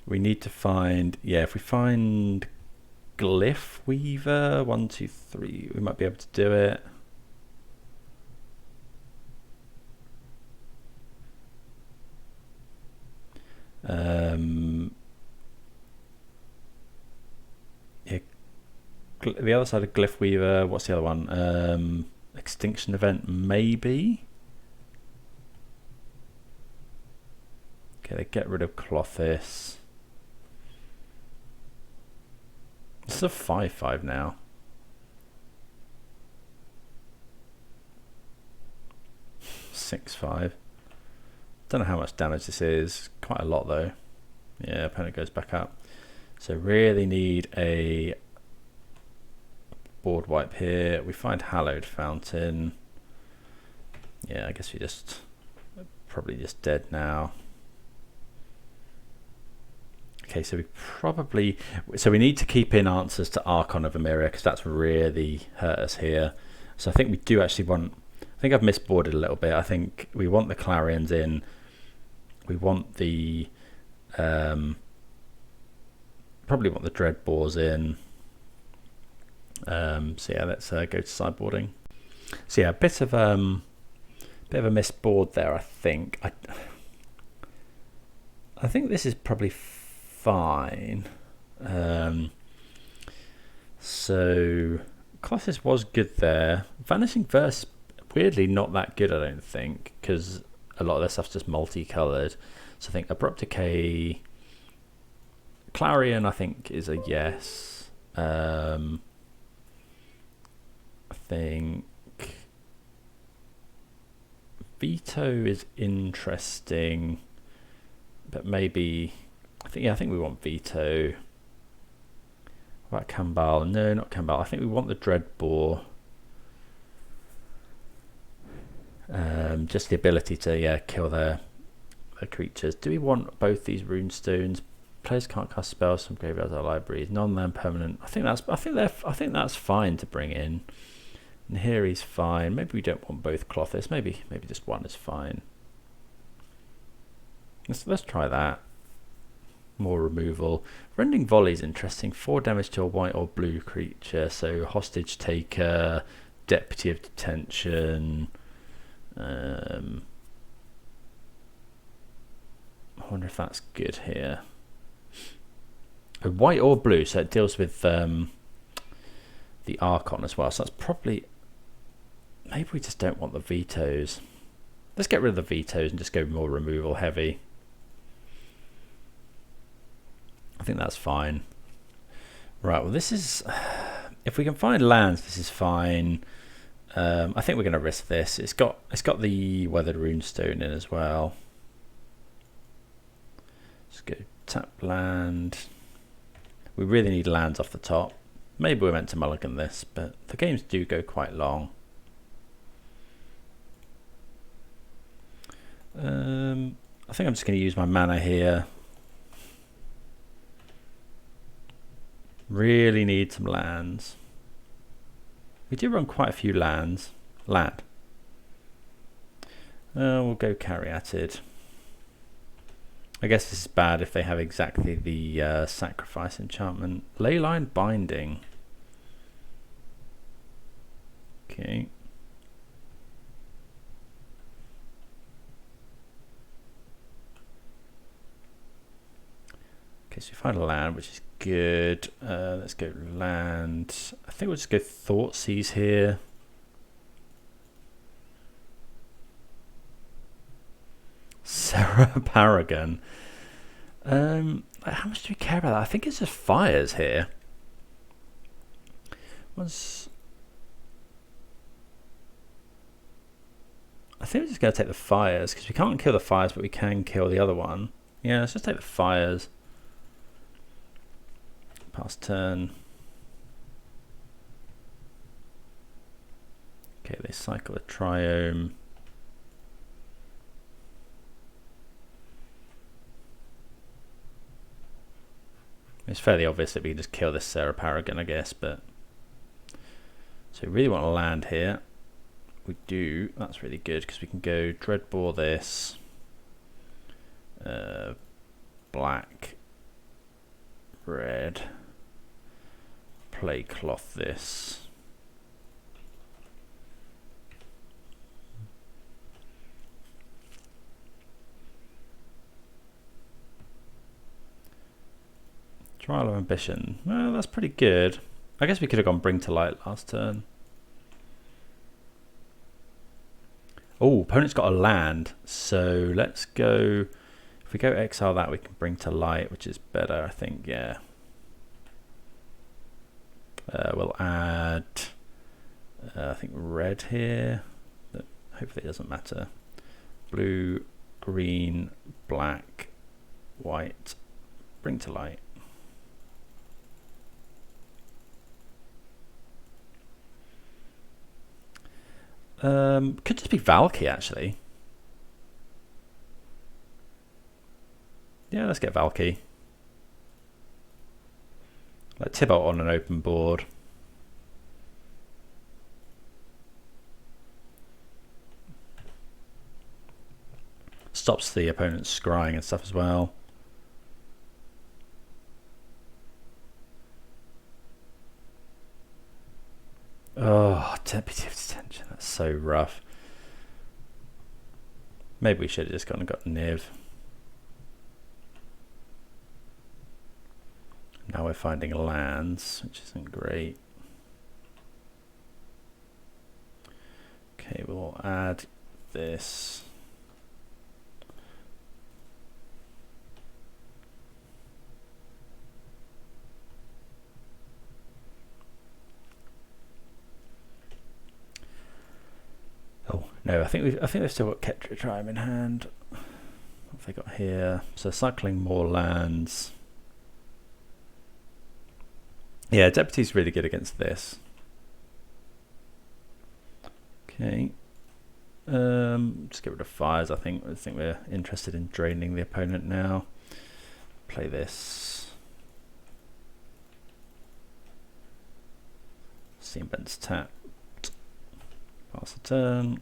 We need to find, yeah, if we find Glyphweaver, 1, 2, 3, we might be able to do it. Yeah, the other side of Glyphweaver, what's the other one? Extinction Event, maybe? Okay, they get rid of Klothys. This is a 5/5 now. (6/5). Don't know how much damage this is. Quite a lot though. Yeah, opponent goes back up. So really need a board wipe here. We find Hallowed Fountain. Yeah, I guess we just probably just dead now. Okay, so we probably, so we need to keep in answers to Archon of Emeria because that's really hurt us here. So I think we do actually want, I think I've misboarded a little bit. I think we want the Clarions in. We want the, probably want the Dreadbores in. So yeah, let's go to sideboarding. So yeah, a bit of a misboard there, I think. I think this is probably fine. So Klothys was good there. Vanishing Verse, weirdly not that good, I don't think, because a lot of their stuff's just multicolored. So I think Abrupt Decay, Clarion, I think is a yes. I think Veto is interesting, but maybe I think we want Veto. What about Kambal? No, not Kambal. I think we want the Dreadbore. Just the ability to kill their creatures. Do we want both these runestones? Players can't cast spells from graveyards or libraries. Non-land permanent. I think that's fine to bring in. And here he's fine. Maybe we don't want both Klothys. Maybe just one is fine. Let's try that. More removal. Rending Volley is interesting. 4 damage to a white or blue creature. So Hostage Taker, Deputy of Detention. I wonder if that's good here. A white or blue, so it deals with the Archon as well. So that's probably, maybe we just don't want the vetoes. Let's get rid of the vetoes and just go more removal heavy. I think that's fine. Right, well this is, if we can find lands, this is fine. I think we're going to risk this. It's got the Weathered Runestone in as well. Let's go tap land. We really need lands off the top. Maybe we're meant to mulligan this, but the games do go quite long. I think I'm just going to use my mana here. Really need some lands. We do run quite a few land. We'll go Caryatid. I guess this is bad if they have exactly the sacrifice enchantment. Leyline Binding. Okay. Okay, so we find a land, which is good. Let's go land. I think we'll just go Thoughtseize here. Sarah Paragon. How much do we care about that? I think it's just fires here. I think we're just going to take the fires because we can't kill the fires, but we can kill the other one. Yeah, let's just take the fires. Pass turn. Okay, they cycle a Triome. It's fairly obvious that we can just kill this Sarah Paragon, I guess, but so we really want to land here. We do. That's really good because we can go Dreadbore this, black, red, play Klothys. Trial of Ambition. Well, that's pretty good. I guess we could have gone Bring to Light last turn. Oh, opponent's got a land. So let's go. If we go exile that, we can Bring to Light, which is better, I think. Yeah. We'll add, I think, red here. But hopefully it doesn't matter. Blue, green, black, white. Bring to Light. Could just be Valky, actually. Yeah, let's get Valky. Like Tibalt on an open board. Stops the opponent scrying and stuff as well. Oh, Deputy of Detention. That's so rough. Maybe we should have just gone and got Niv. Now we're finding lands, which isn't great. Okay, we'll add this. Oh no, I think we've still got Ketria Triome in hand. What have they got here? So cycling more lands. Yeah, Deputy's really good against this. Okay. Just get rid of fires, I think. I think we're interested in draining the opponent now. Play this. Event's tapped. Pass the turn.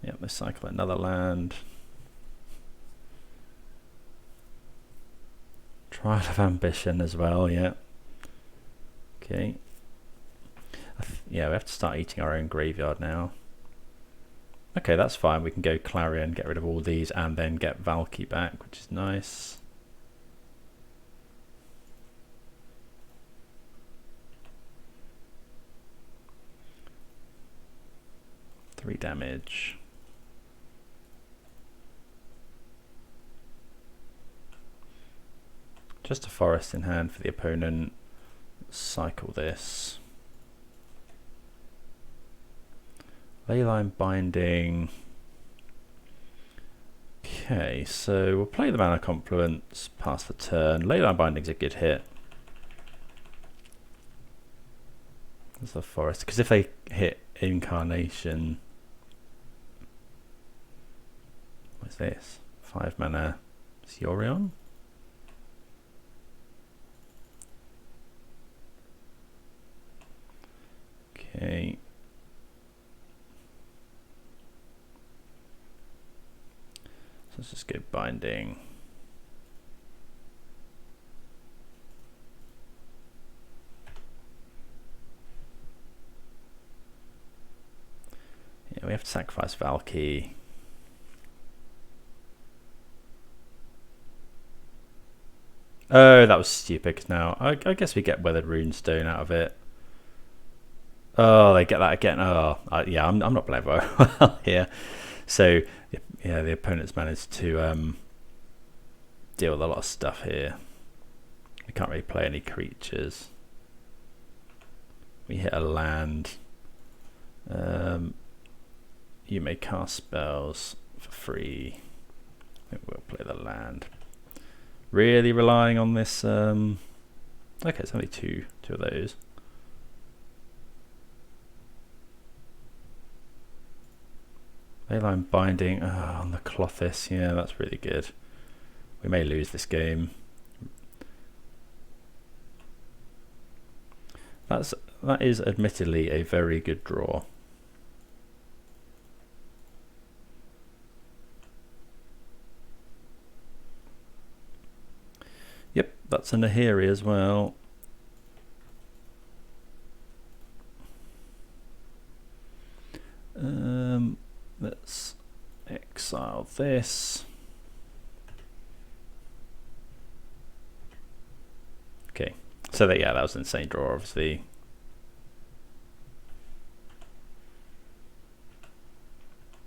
Yep, they cycle another land. Trial of Ambition as well, yeah. Okay. Yeah, we have to start eating our own graveyard now. Okay, that's fine. We can go Clarion, get rid of all these, and then get Valky back, which is nice. Three damage. Just a forest in hand for the opponent. Cycle this. Leyline Binding. Okay, so we'll play the Mana Confluence, pass the turn. Leyline Binding's a good hit. There's the forest, because if they hit Incarnation, what's this? 5 mana Yorion? Okay. let's just go binding. Yeah, we have to sacrifice Valky. Oh, that was stupid. Cause now I guess we get Weathered Runestone out of it. Oh, they get that again. Oh, yeah, I'm not playing very well here. So yeah, the opponent's managed to deal with a lot of stuff here. We can't really play any creatures. We hit a land. You may cast spells for free. I think we'll play the land. Really relying on this. Okay, it's only two of those. Leyline Binding on the Klothys. Yeah, that's really good. We may lose this game. That is admittedly a very good draw. Yep, that's a Nahiri as well. Let's exile this. Okay, so yeah, that was an insane draw, obviously.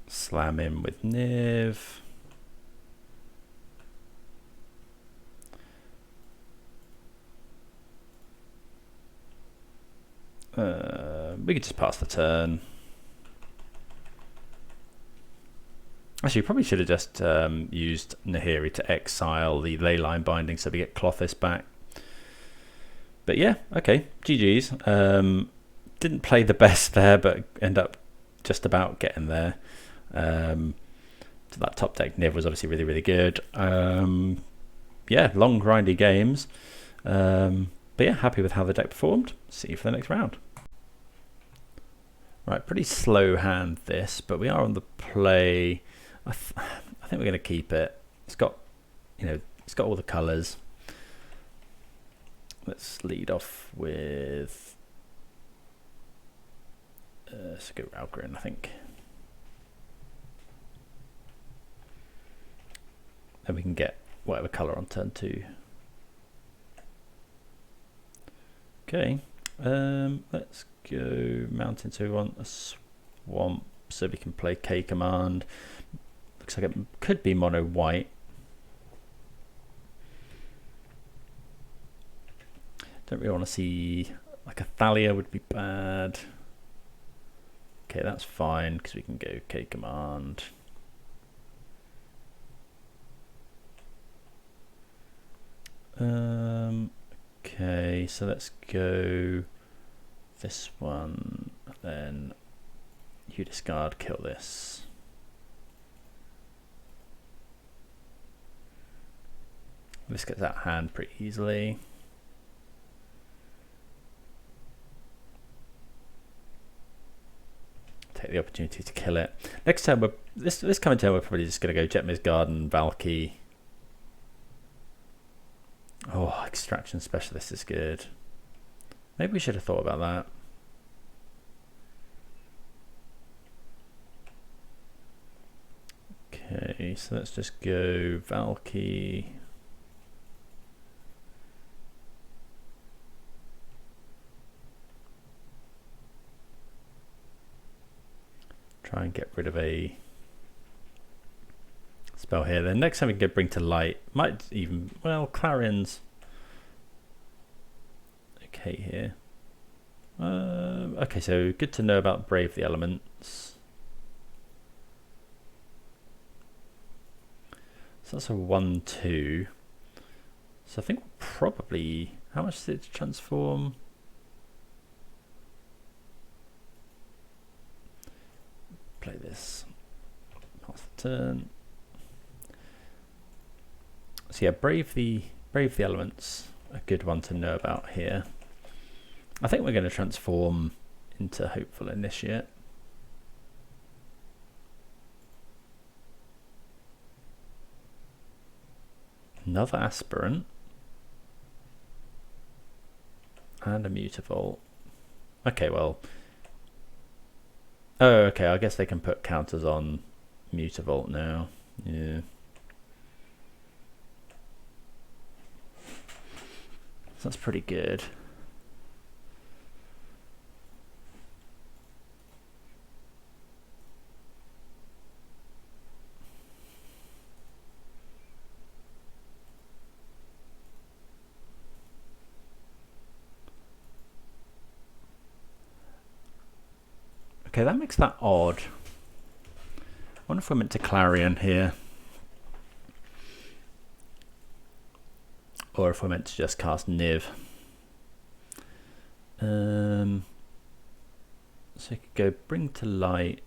Slam in with Niv. We could just pass the turn. Actually, probably should have just used Nahiri to exile the Leyline Binding so we get Klothys back. But yeah, okay, GG's. Didn't play the best there, but end up just about getting there. So that top deck Niv was obviously really, really good. Yeah, long grindy games. But yeah, happy with how the deck performed. See you for the next round. Right, pretty slow hand this, but we are on the play. I think we're going to keep it. It's got, it's got all the colours. Let's lead off with let's go Raugrin, I think. Then we can get whatever colour on turn 2. Okay, let's go mountain. So we want a swamp so we can play K command. Looks like it could be mono white. Don't really want to see, like a Thalia would be bad. Okay, that's fine because we can go K command. Okay, so let's go this one, then you discard, kill this. This gets out of hand pretty easily. Take the opportunity to kill it. Next turn, this coming turn, we're probably just going to go Jetmir's Garden, Valky. Oh, Extraction Specialist is good. Maybe we should have thought about that. Okay, so let's just go Valky. Try and get rid of a spell here. Then next time we can go Bring to Light. Might even, well, Clarion's okay here. Okay, so good to know about Brave the Elements. So that's a 1/2. So I think probably, how much is it to transform? Play this. Pass the turn. So yeah, Brave the Elements, a good one to know about here. I think we're going to transform into Hopeful Initiate. Another Aspirant. And a Mutavault. Okay, well. Oh, okay, I guess they can put counters on Mutavault now. Yeah. So that's pretty good. Okay, that makes that odd. I wonder if we're meant to Clarion here. Or if we're meant to just cast Niv. So we could go Bring to Light.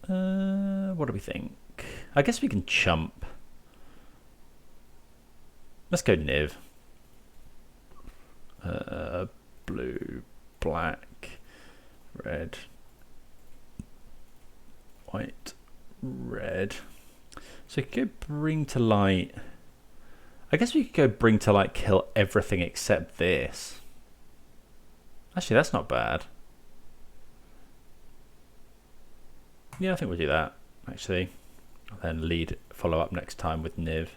What do we think? I guess we can chump. Let's go Niv. Blue, black, red, white, red. So we could go Bring to Light. I guess we could go Bring to Light, kill everything except this. Actually, that's not bad. Yeah, I think we'll do that, actually. And then lead follow up next time with Niv.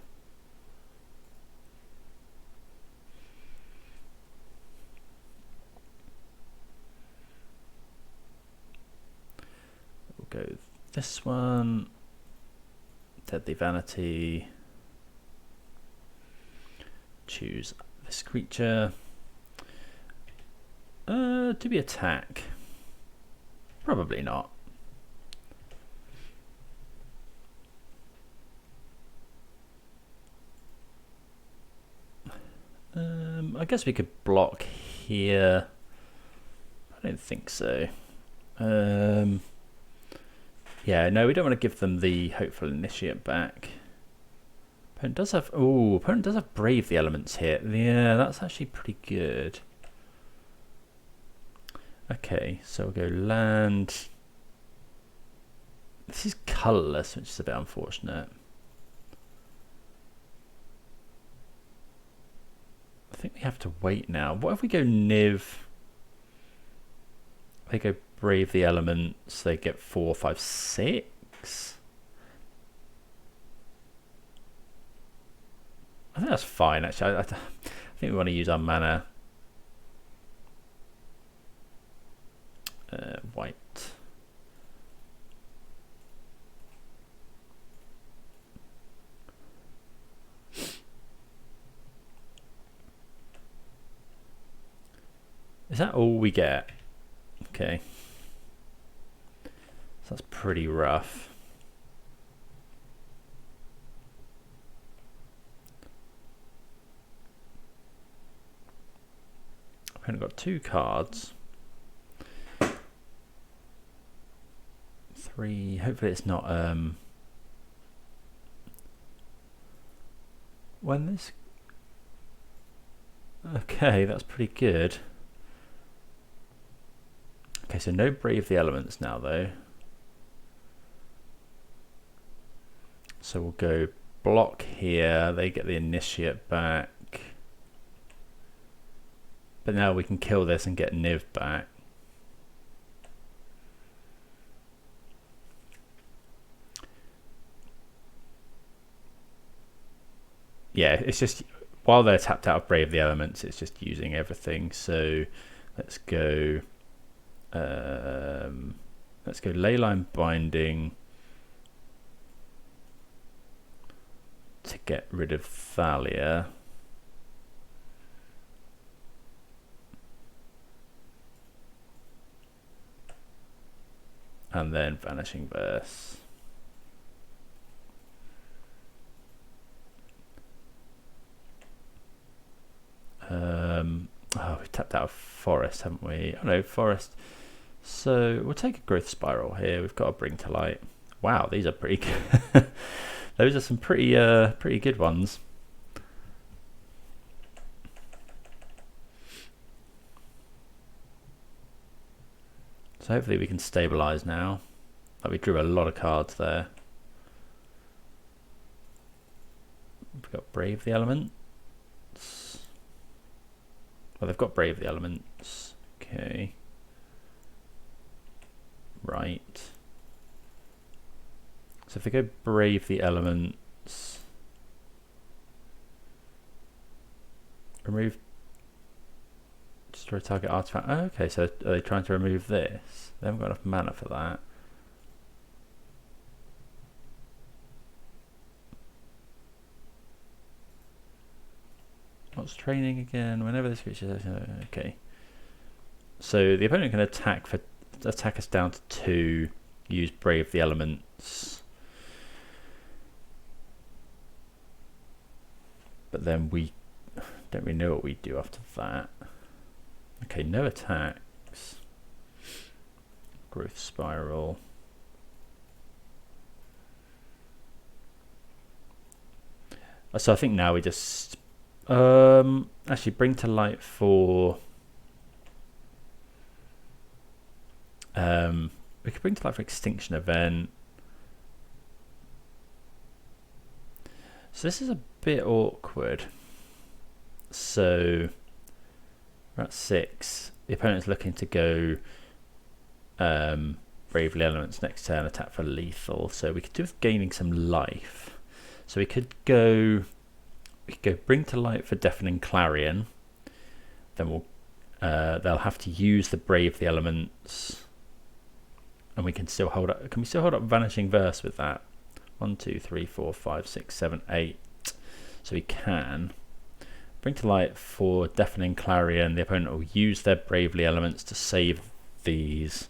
We'll go this one. Deadly Vanity. Choose this creature. Do we attack? Probably not. I guess we could block here. I don't think so. Yeah, no, we don't want to give them the Hopeful Initiate back. Opponent does have, opponent does have Brave the Elements here. Yeah, that's actually pretty good. Okay, so we'll go land. This is colourless, which is a bit unfortunate. I think we have to wait now. What if we go Niv? They go Brave the Elements. They get 4, 5, 6. I think that's fine, actually. I think we want to use our mana. White. Is that all we get? Okay. So that's pretty rough. I've only got 2 cards. 3. Hopefully it's not when this. Okay, that's pretty good. Okay, so no Brave the Elements now though. So we'll go block here. They get the Initiate back. But now we can kill this and get Niv back. Yeah, it's just while they're tapped out of Brave the Elements, it's just using everything. So let's go Leyline Binding to get rid of Thalia. And then Vanishing Verse. Oh, we tapped out of Forest, haven't we? Oh no, Forest. So we'll take a Growth Spiral here. We've got a Bring to Light. Wow, these are pretty good. Those are some pretty good ones. So hopefully we can stabilise now. Like, we drew a lot of cards there. We've got Brave the Elements. Well, they've got Brave the Elements. Okay. Right. So if they go Brave the Elements, remove, destroy target artifact. Oh, okay, so are they trying to remove this? They haven't got enough mana for that. What's training again? Whenever this creature, okay. So the opponent can attack us down to 2. Use Brave the Elements, but then we don't really know what we do after that. Okay, no attacks. Growth Spiral. So I think now we just actually bring to light for we could bring to light for Extinction Event. So this is a bit awkward. So we're at 6. The opponent's looking to go Bravely Elements next turn, attack for lethal. So we could do with gaining some life. So we could go Bring to Light for Deafening Clarion. Then we'll they'll have to use the Brave the Elements, and we can still hold up. Can we still hold up Vanishing Verse with that? 1, 2, 3, 4, 5, 6, 7, 8. So we can Bring to Light for Deafening Clarion. The opponent will use their Bravely Elements to save these,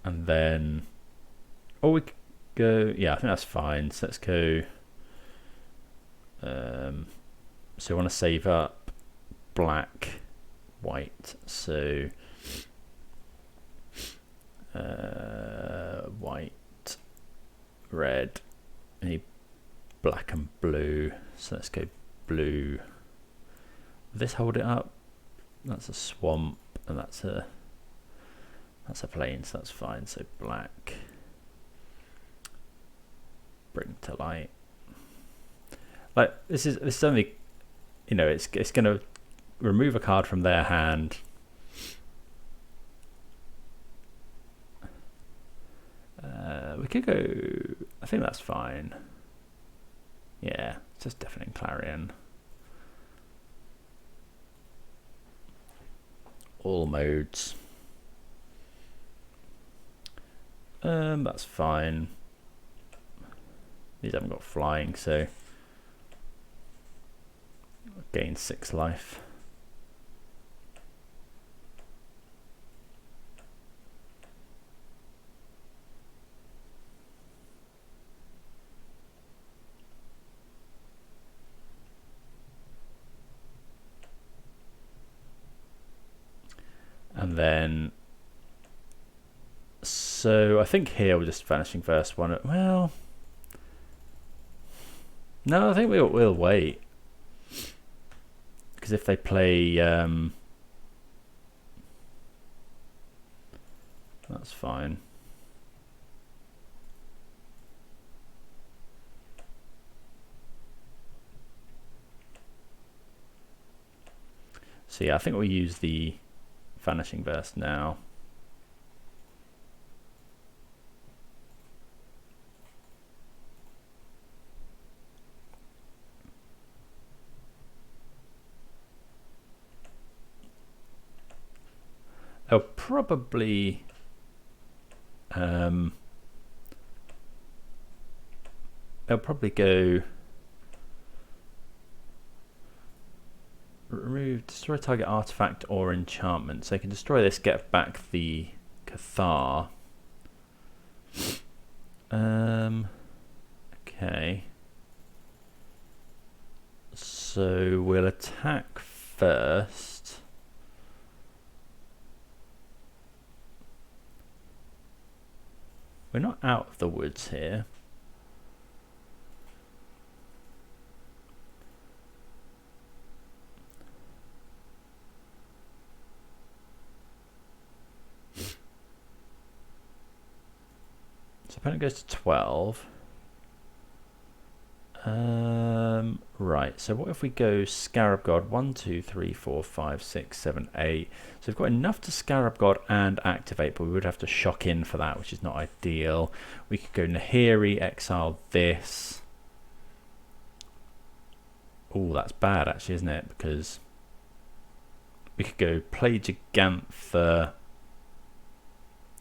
and then we could go. Yeah, I think that's fine. So let's go. So we want to save up black, white. So white, red, any black and blue. So let's go blue. Will this hold it up? That's a swamp, and that's a plain, so that's fine. So black, Bring to Light. Like this is only, you know, it's going to remove a card from their hand. We could go. I think that's fine. Yeah, it's just Deafening Clarion. All modes. That's fine. These haven't got flying, so gain 6 life. And then, so I think here we're just Vanishing Verse one. Well, no, I think we'll wait, because if they play, that's fine. So yeah, I think we'll use the Vanishing Verse now. They'll probably go remove, destroy target artifact or enchantment. So they can destroy this, get back the Cathar. Okay. So we'll attack first. We're not out of the woods here. So opponent goes to 12. Right, so what if we go Scarab God 1, 2, 3, 4, 5, 6, 7, 8. So we've got enough to Scarab God and activate, but we would have to shock in for that, which is not ideal. We could go Nahiri, exile this. Oh, that's bad actually, isn't it? Because we could go play Gigantha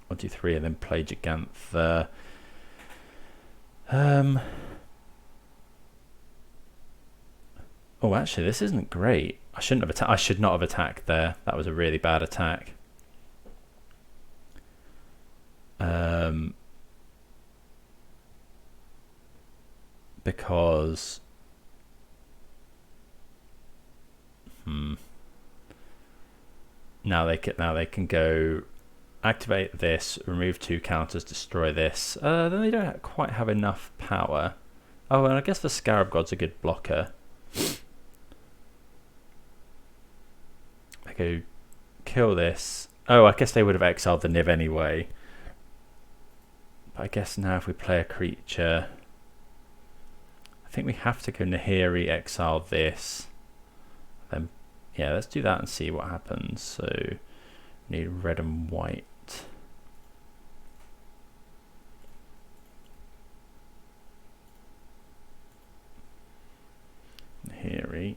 1, 2, 3, and then play Gigantha. Oh, actually, this isn't great. I shouldn't have I should not have attacked there. That was a really bad attack. Because now they can go activate this, remove 2 counters, destroy this. Then they don't quite have enough power. Oh, and I guess the Scarab God's a good blocker. I go kill this. Oh, I guess they would have exiled the Niv anyway. But I guess now if we play a creature, I think we have to go Nahiri, exile this. Then yeah, let's do that and see what happens. So need red and white. Nahiri.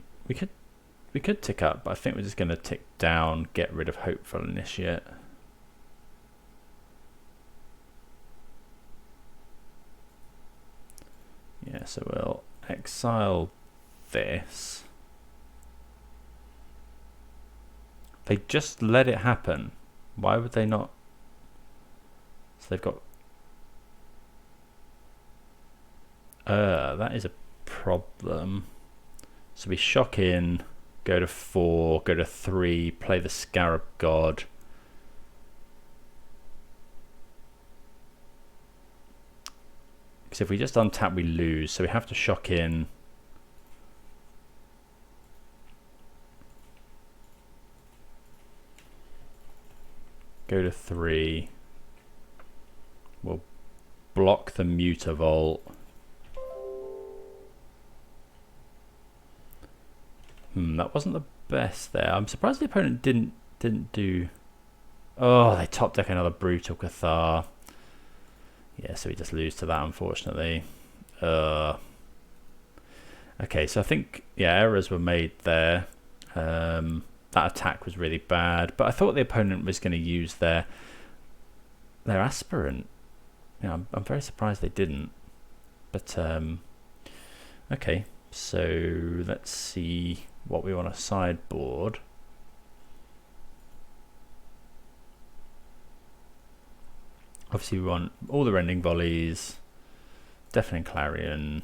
We could tick up, but I think we're just going to tick down, get rid of Hopeful Initiate. Yeah, so we'll exile this. They just let it happen. Why would they not? So they've got... that is a problem. So we shock in, go to 4, go to 3, play the Scarab God. Because if we just untap, we lose. So we have to shock in. Go to 3. We'll block the Mutavault. That wasn't the best there. I'm surprised the opponent didn't do... Oh, they top deck another Brutal Cathar. Yeah, so we just lose to that, unfortunately. Okay, so I think, yeah, errors were made there. That attack was really bad, but I thought the opponent was going to use their Aspirant. Yeah, I'm very surprised they didn't. But, okay, so let's see what we want to sideboard. Obviously we want all the Rending Volleys, Deafening Clarion,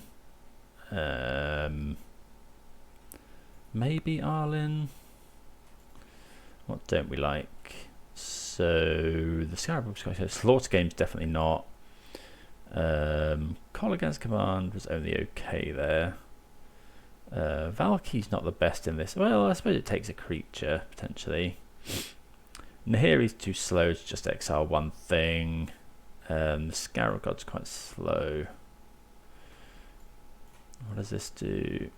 maybe Arlen. What don't we like? So the Scarab God, Slaughter Game's definitely not. Call Against Command was only okay there. Valky's not the best in this. Well, I suppose it takes a creature potentially. Nahiri's too slow to just exile one thing. The Scarab God's quite slow. What does this do?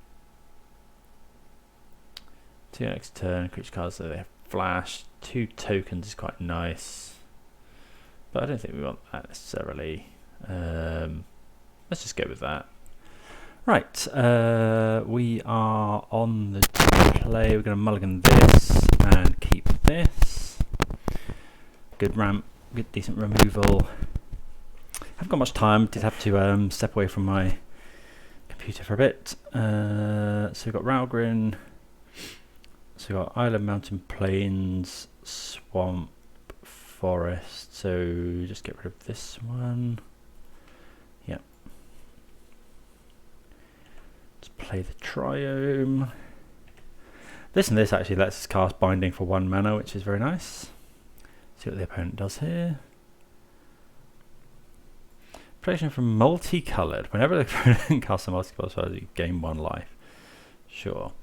2 next turn, creature cards, so they have flash. 2 tokens is quite nice. But I don't think we want that necessarily. Let's just go with that. Right, we are on the play. We're going to mulligan this and keep this. Good ramp, good decent removal. Haven't got much time. Did have to step away from my computer for a bit. So we've got Raugrin. So we've got Island, Mountain, Plains, Swamp, Forest. So just get rid of this one. Yep. Let's play the Triome. This and this actually lets us cast Binding for 1 mana, which is very nice. See what the opponent does here. Protection from multicoloured. Whenever the opponent casts a multicolor spell, you gain 1 life. Sure.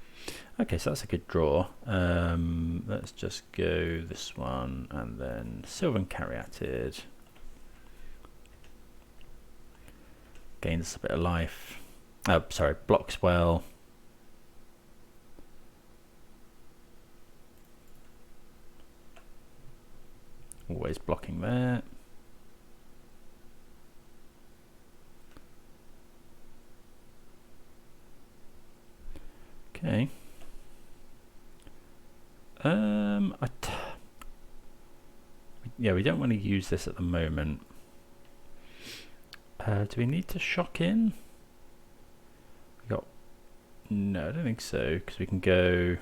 Okay, so that's a good draw. Let's just go this one and then Sylvan Caryatid. Gains a bit of life. Oh, sorry, blocks well. Always blocking there. Okay. Yeah, we don't want to use this at the moment. Do we need to shock in? We got... No, I don't think so, because we can go...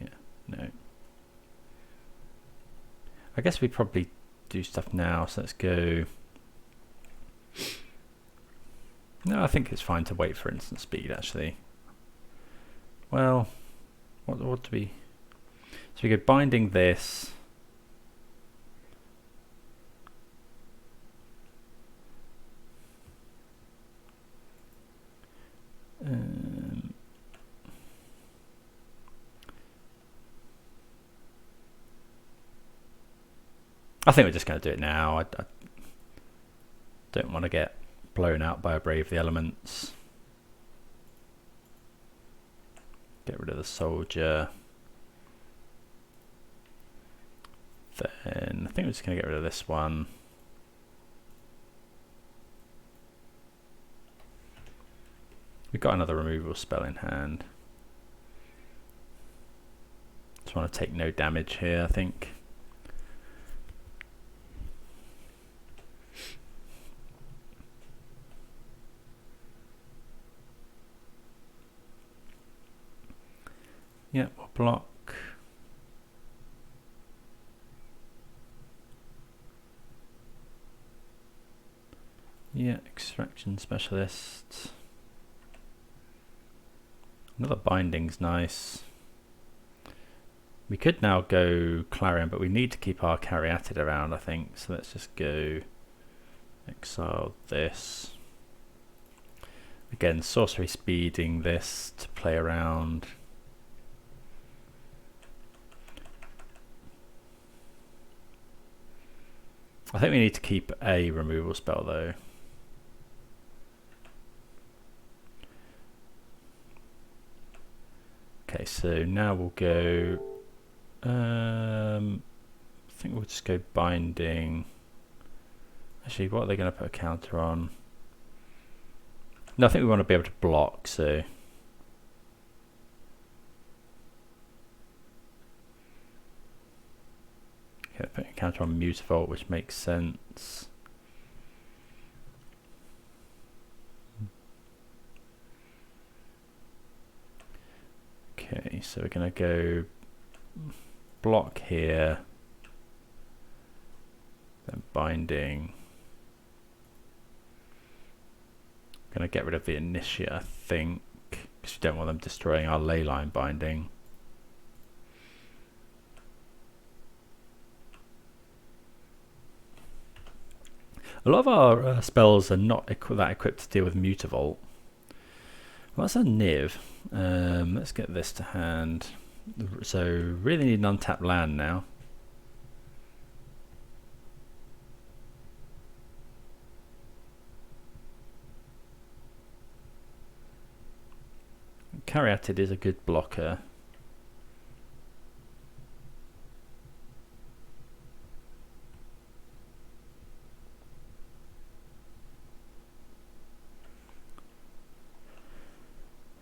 Yeah, no. I guess we probably do stuff now, so let's go... No, I think it's fine to wait for instant speed, actually. Well, what do we... So we go binding this... I think we're just going to do it now. I don't want to get blown out by a Brave the Elements. Get rid of the soldier. Then I think we're just going to get rid of this one. We've got another removal spell in hand. Just want to take no damage here, I think. Yeah, we'll block. Yeah, extraction specialist. Another binding's nice. We could now go Clarion, but we need to keep our Caryatid around, I think. So let's just go exile this. Again, sorcery speeding this to play around. I think we need to keep a removal spell though. Okay, so now we'll go, I think we'll just go binding. Actually, what are they going to put a counter on? No, I think we want to be able to block, so. Okay, put a counter on Mutavault, which makes sense. Okay, so we're going to go block here, then binding. Going to get rid of the Initiate, I think, because we don't want them destroying our Leyline Binding. A lot of our spells are not that equipped to deal with Mutavault. Well, that's a Niv. Let's get this to hand. So really need an untapped land now. Caryatid is a good blocker.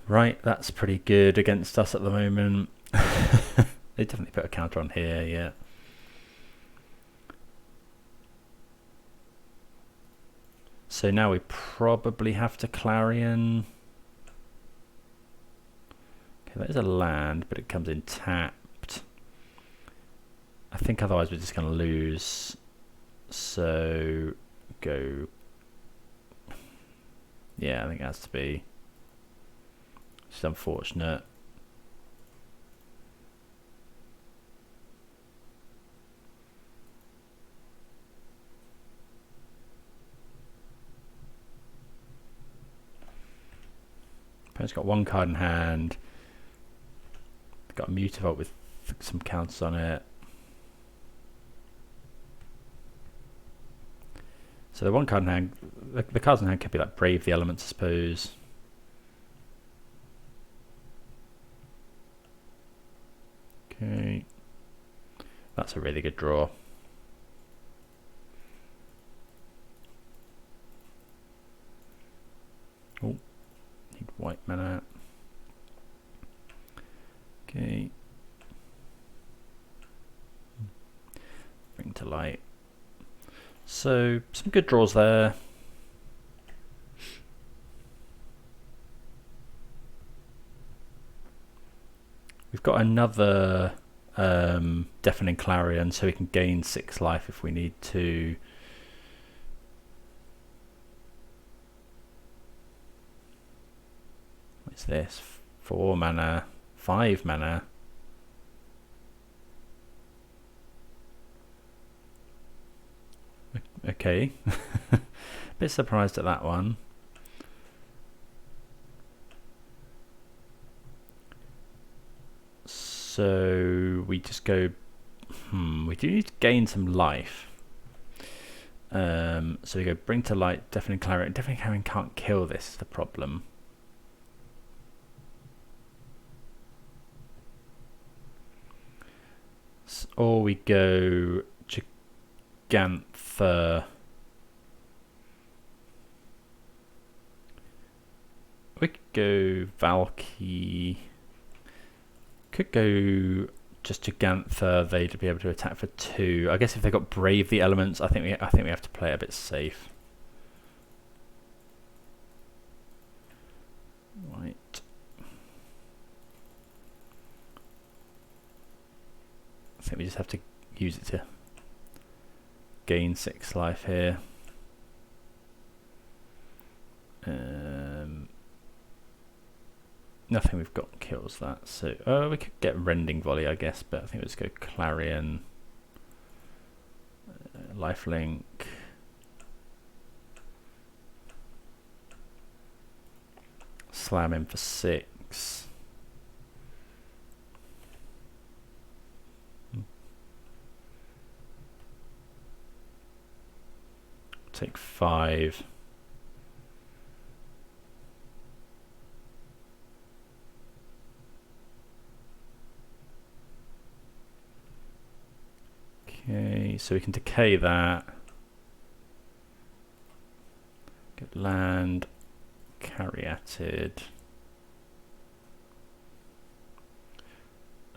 Right, that's pretty good against us at the moment. They definitely put a counter on here, yeah. So now we probably have to Clarion. Okay, that is a land, but it comes in tapped. I think otherwise we're just going to lose. So go. Yeah, I think it has to be. It's unfortunate. Opponent's got one card in hand. Got a Mutavault with some counters on it. So the one card in hand, the cards in hand could be like Brave the Elements, I suppose. Okay, that's a really good draw. Oh, need white mana. Okay. Bring to light. So some good draws there. We've got another Deafening Clarion, so we can gain 6 life if we need to. What's this? 4 mana, 5 mana. Okay. Bit surprised at that one. So we just go, we do need to gain some life. So we go bring to light, Deafening Clarion. Deafening Clarion can't kill this, is the problem. Or we go Gigantha. We could go Valky. Could go just Gigantha. They'd be able to attack for 2. I guess if they got Brave the Elements, I think we have to play it a bit safe. Right. I think we just have to use it to gain 6 life here. Nothing we've got kills that, so we could get Rending Volley, I guess, but I think we'll just go Clarion, Lifelink, slam him for 6. Take 5. Okay, so we can decay that. Get land, Caryatid.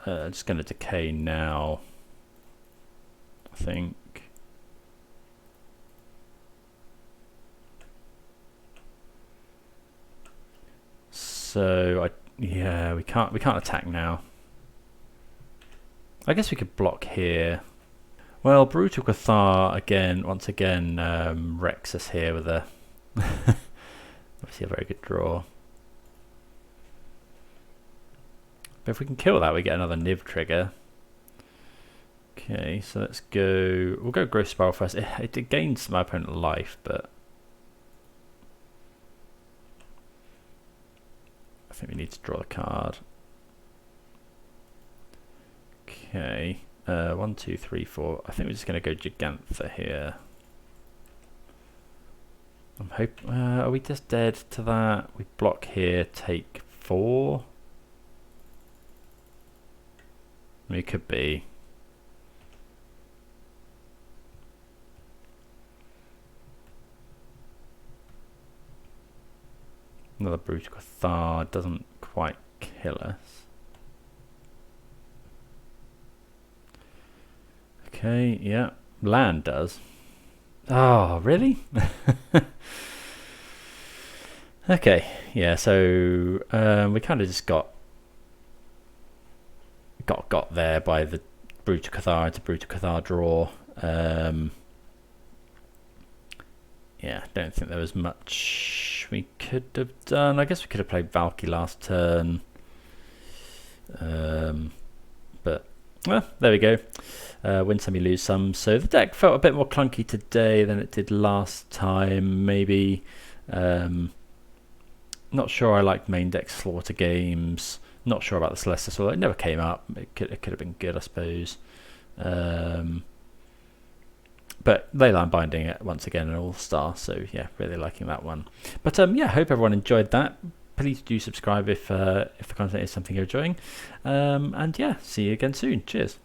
Just going to decay now, I think. So yeah, we can't attack now. I guess we could block here. Well, Brutal Cathar once again wrecks us here with a obviously a very good draw. But if we can kill that, we get another Niv trigger. Okay, so let's go. We'll go Growth Spiral first. It gains my opponent life, but I think we need to draw a card. Okay, 1, 2, 3, 4. I think we're just going to go Gigantha here. I'm hoping. Are we just dead to that? We block here, take 4. We could be. Another Brutal Cathar doesn't quite kill us. Okay, yeah. Land does. Oh, really? Okay, yeah, so we kind of just got there by the Brutal Cathar to Brutal Cathar draw. Yeah, don't think there was much we could have done. I guess we could have played Valky last turn. But, well, there we go. Win some, you lose some. So the deck felt a bit more clunky today than it did last time, maybe. Not sure I liked main deck Slaughter Games. Not sure about the Celestia Sword. It never came up. It could have been good, I suppose. But Leyline Binding it once again an all-star, so yeah, really liking that one. But yeah, hope everyone enjoyed that. Please do subscribe if the content is something you're enjoying. And yeah, see you again soon. Cheers.